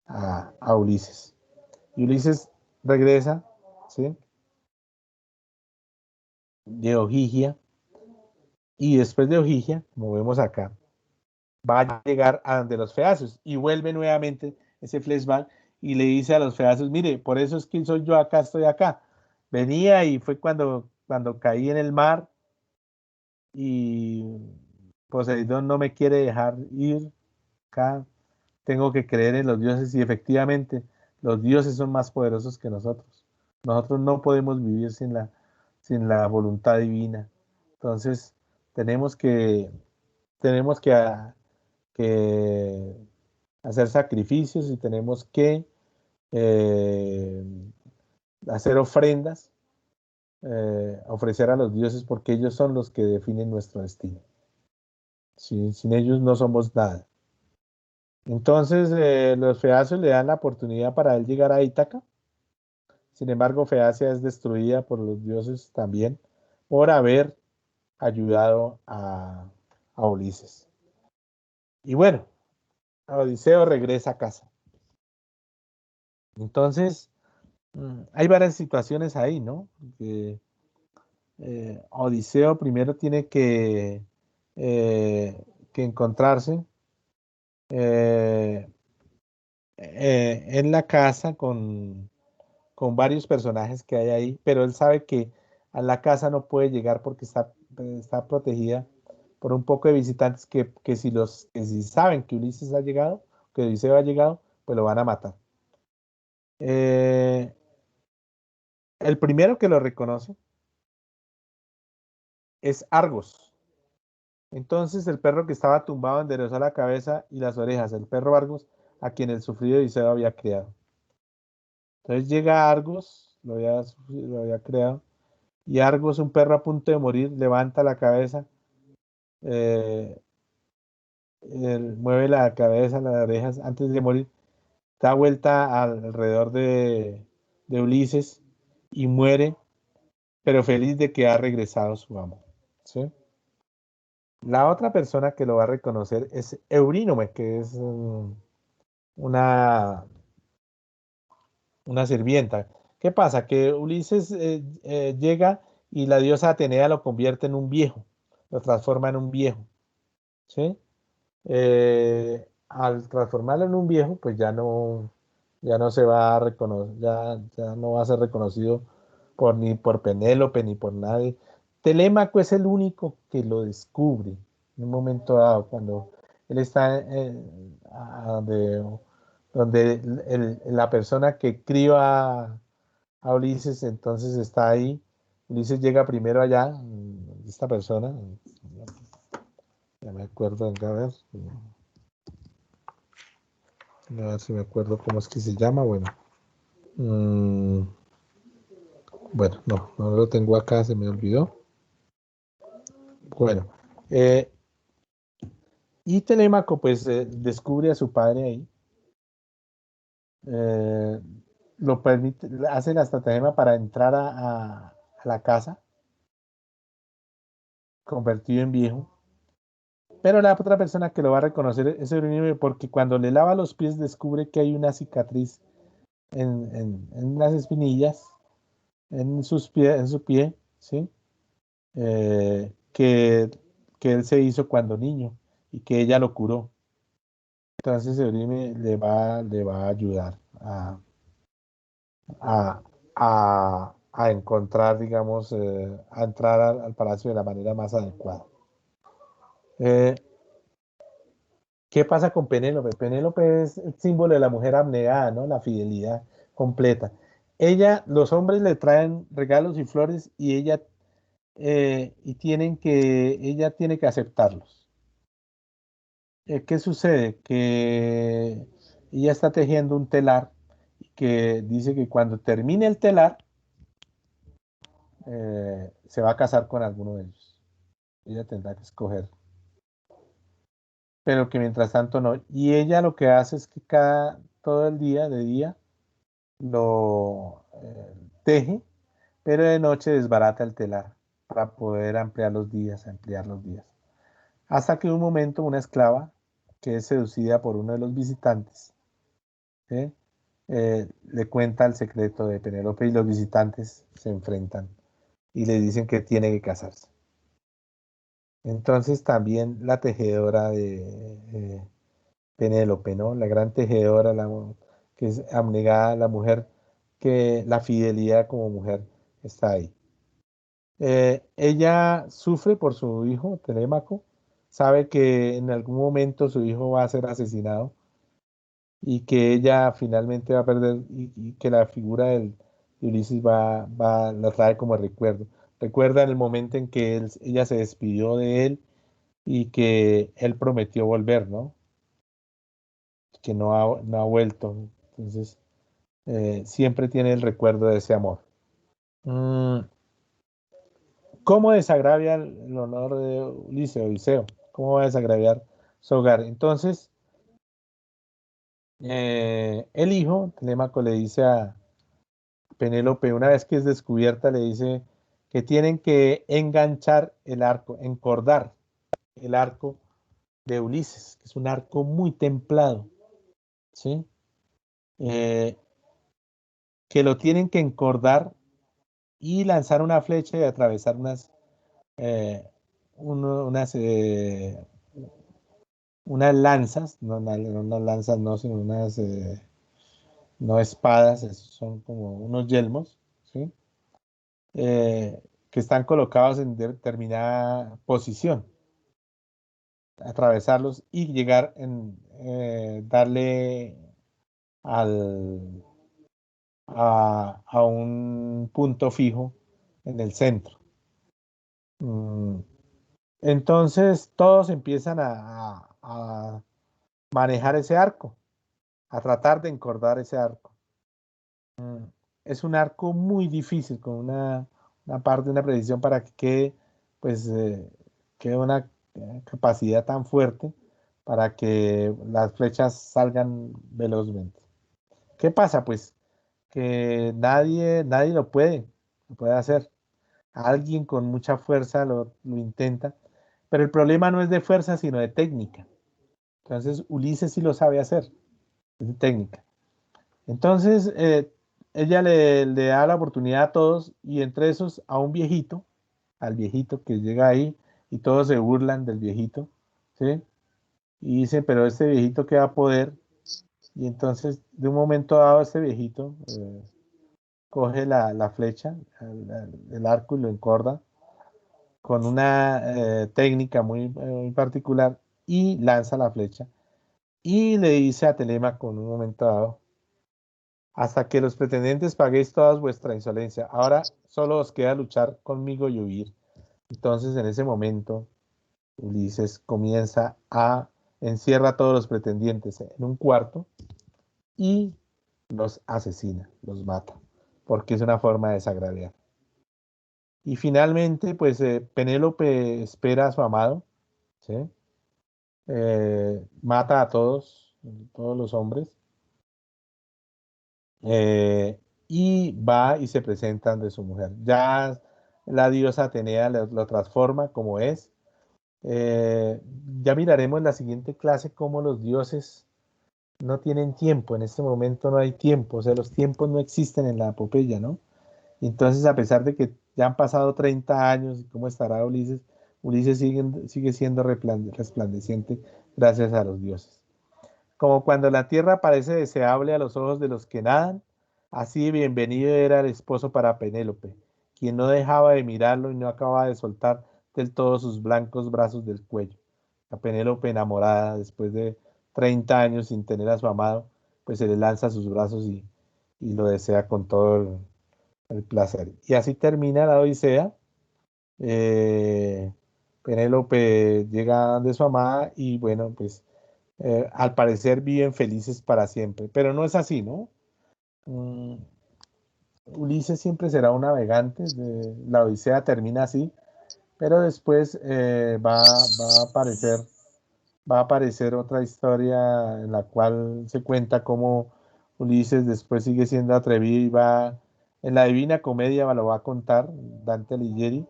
a Ulises. Y Ulises regresa, ¿sí? De Ogygia, y después de Ogygia, como vemos acá, va a llegar a donde los feacios y vuelve nuevamente ese flashback y le dice a los feacios, mire, por eso es que soy yo acá, estoy acá. Venía y fue cuando caí en el mar y Poseidón no me quiere dejar ir acá. Tengo que creer en los dioses y efectivamente los dioses son más poderosos que nosotros. Nosotros no podemos vivir sin la voluntad divina. Entonces tenemos tenemos que hacer sacrificios y tenemos que eh, hacer ofrendas, ofrecer a los dioses porque ellos son los que definen nuestro destino. Sin ellos no somos nada. Entonces los feacios le dan la oportunidad para él llegar a Ítaca. Sin embargo, Feacia es destruida por los dioses también por haber ayudado a Ulises. Y bueno, Odiseo regresa a casa. Entonces, hay varias situaciones ahí, ¿no? Que, Odiseo primero tiene que encontrarse eh, en la casa con varios personajes que hay ahí, pero él sabe que a la casa no puede llegar porque está protegida por un poco de visitantes que si saben que Ulises ha llegado, que Odiseo ha llegado, pues lo van a matar. Eh, el primero que lo reconoce es Argos. Entonces el perro que estaba tumbado enderezó la cabeza y las orejas, el perro Argos, a quien el sufrido Odiseo había criado. Entonces llega Argos, lo había creado, y Argos, un perro a punto de morir, levanta la cabeza, eh, mueve la cabeza, las orejas antes de morir, da vuelta alrededor de Ulises y muere, pero feliz de que ha regresado su amo. ¿Sí? La otra persona que lo va a reconocer es Eurínome, que es una, una sirvienta. ¿Qué pasa? Que Ulises llega y la diosa Atenea lo convierte en un viejo, lo transforma en un viejo. ¿Sí? Al transformarlo en un viejo, pues ya no se va a reconocer, ya no va a ser reconocido ni por Penélope ni por nadie. Telémaco es el único que lo descubre en un momento dado, cuando él está donde la persona que crió a Ulises, entonces está ahí. Ulises llega primero allá, esta persona, ya me acuerdo, a ver. A ver si me acuerdo cómo es que se llama. Bueno, mm, bueno, no lo tengo acá, se me olvidó. Bueno, y Telémaco pues descubre a su padre ahí, eh, lo permite, hace la estratagema para entrar a la casa, convertido en viejo. Pero la otra persona que lo va a reconocer es Eurynome porque cuando le lava los pies descubre que hay una cicatriz en las espinillas, en su pie, ¿sí? Que él se hizo cuando niño y que ella lo curó. Entonces Eurime le va a ayudar a, a encontrar, digamos, a entrar al palacio de la manera más adecuada. Eh, ¿Qué pasa con Penélope? Penélope es el símbolo de la mujer abnegada, ¿no? La fidelidad completa. Ella, los hombres le traen regalos y flores y ella tiene que aceptarlos. ¿Qué sucede? Que ella está tejiendo un telar que dice que cuando termine el telar, se va a casar con alguno de ellos. Ella tendrá que escoger, pero que mientras tanto no. Y ella lo que hace es que todo el día, de día, lo teje, pero de noche desbarata el telar para poder ampliar los días. Hasta que un momento una esclava, que es seducida por uno de los visitantes, ¿sí? Le cuenta el secreto de Penélope y los visitantes se enfrentan y le dicen que tiene que casarse. Entonces también la tejedora de Penélope, ¿no? La gran tejedora, que es abnegada, la mujer, que la fidelidad como mujer está ahí. Ella sufre por su hijo, Telémaco, sabe que en algún momento su hijo va a ser asesinado y que ella finalmente va a perder y que la figura de Ulises la trae como recuerdo. Recuerda en el momento en que ella se despidió de él y que él prometió volver, ¿no? Que no ha vuelto. Entonces, siempre tiene el recuerdo de ese amor. Mm, ¿Cómo desagravia el honor de Ulises, Odiseo? ¿Cómo va a desagraviar su hogar? Entonces, el hijo, Telémaco, le dice a Penélope, una vez que es descubierta, le dice que tienen que enganchar el arco, encordar el arco de Ulises, que es un arco muy templado, ¿sí? Eh, que lo tienen que encordar y lanzar una flecha y atravesar eh, unas, unas lanzas, no unas lanzas, no, sino no espadas, son como unos yelmos, ¿sí? Eh, que están colocados en determinada posición, atravesarlos y llegar darle a un punto fijo en el centro. Mm, Entonces todos empiezan a manejar ese arco, a tratar de encordar ese arco. Es un arco muy difícil, con una parte, una precisión para que pues, quede una capacidad tan fuerte para que las flechas salgan velozmente. ¿Qué pasa? Pues que nadie lo puede hacer. Alguien con mucha fuerza lo intenta, pero el problema no es de fuerza, sino de técnica. Entonces Ulises sí lo sabe hacer, es de técnica. Entonces, ella le da la oportunidad a todos y entre esos a un viejito, al viejito que llega ahí y todos se burlan del viejito, ¿sí? Y dicen, pero este viejito que va a poder. Y entonces, de un momento dado, este viejito coge la flecha, el arco y lo encorda con una técnica muy particular y lanza la flecha. Y le dice a Telémaco en un momento dado, hasta que los pretendientes paguéis toda vuestra insolencia. Ahora solo os queda luchar conmigo y huir. Entonces, en ese momento, Ulises encierra a todos los pretendientes en un cuarto y los asesina, los mata, porque es una forma de desagraviar. Y finalmente, pues Penélope espera a su amado, ¿sí? Mata a todos los hombres, eh, y va y se presenta ante su mujer. Ya la diosa Atenea lo transforma como es. Eh, ya miraremos en la siguiente clase cómo los dioses no tienen tiempo, en este momento no hay tiempo, o sea, los tiempos no existen en la epopeya, ¿no? Entonces, a pesar de que ya han pasado 30 años, ¿cómo estará Ulises? Ulises sigue siendo resplandeciente gracias a los dioses. Como cuando la tierra parece deseable a los ojos de los que nadan, Así de bienvenido era el esposo para Penélope, quien no dejaba de mirarlo y no acababa de soltar del todo sus blancos brazos del cuello. A Penélope enamorada, después de 30 años sin tener a su amado, pues se le lanza a sus brazos y lo desea con todo el placer. Y así termina la Odisea. Eh, Penélope llega de su amada y bueno, pues al parecer viven felices para siempre, pero no es así, ¿no? Mm, Ulises siempre será un navegante, la Odisea termina así, pero después va a aparecer otra historia en la cual se cuenta cómo Ulises después sigue siendo atrevido y va, en la Divina Comedia lo va a contar Dante Alighieri,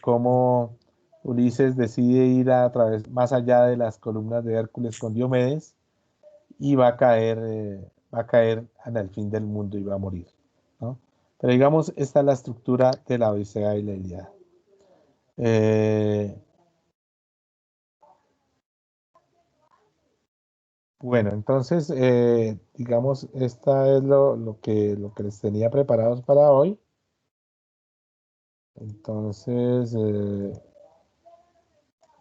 cómo Ulises decide ir a través, más allá de las columnas de Hércules con Diomedes y va a caer en el fin del mundo y va a morir, ¿no? Pero digamos, esta es la estructura de la Odisea y la Ilíada. Eh, bueno, entonces, digamos, esta es lo que les tenía preparados para hoy. Entonces,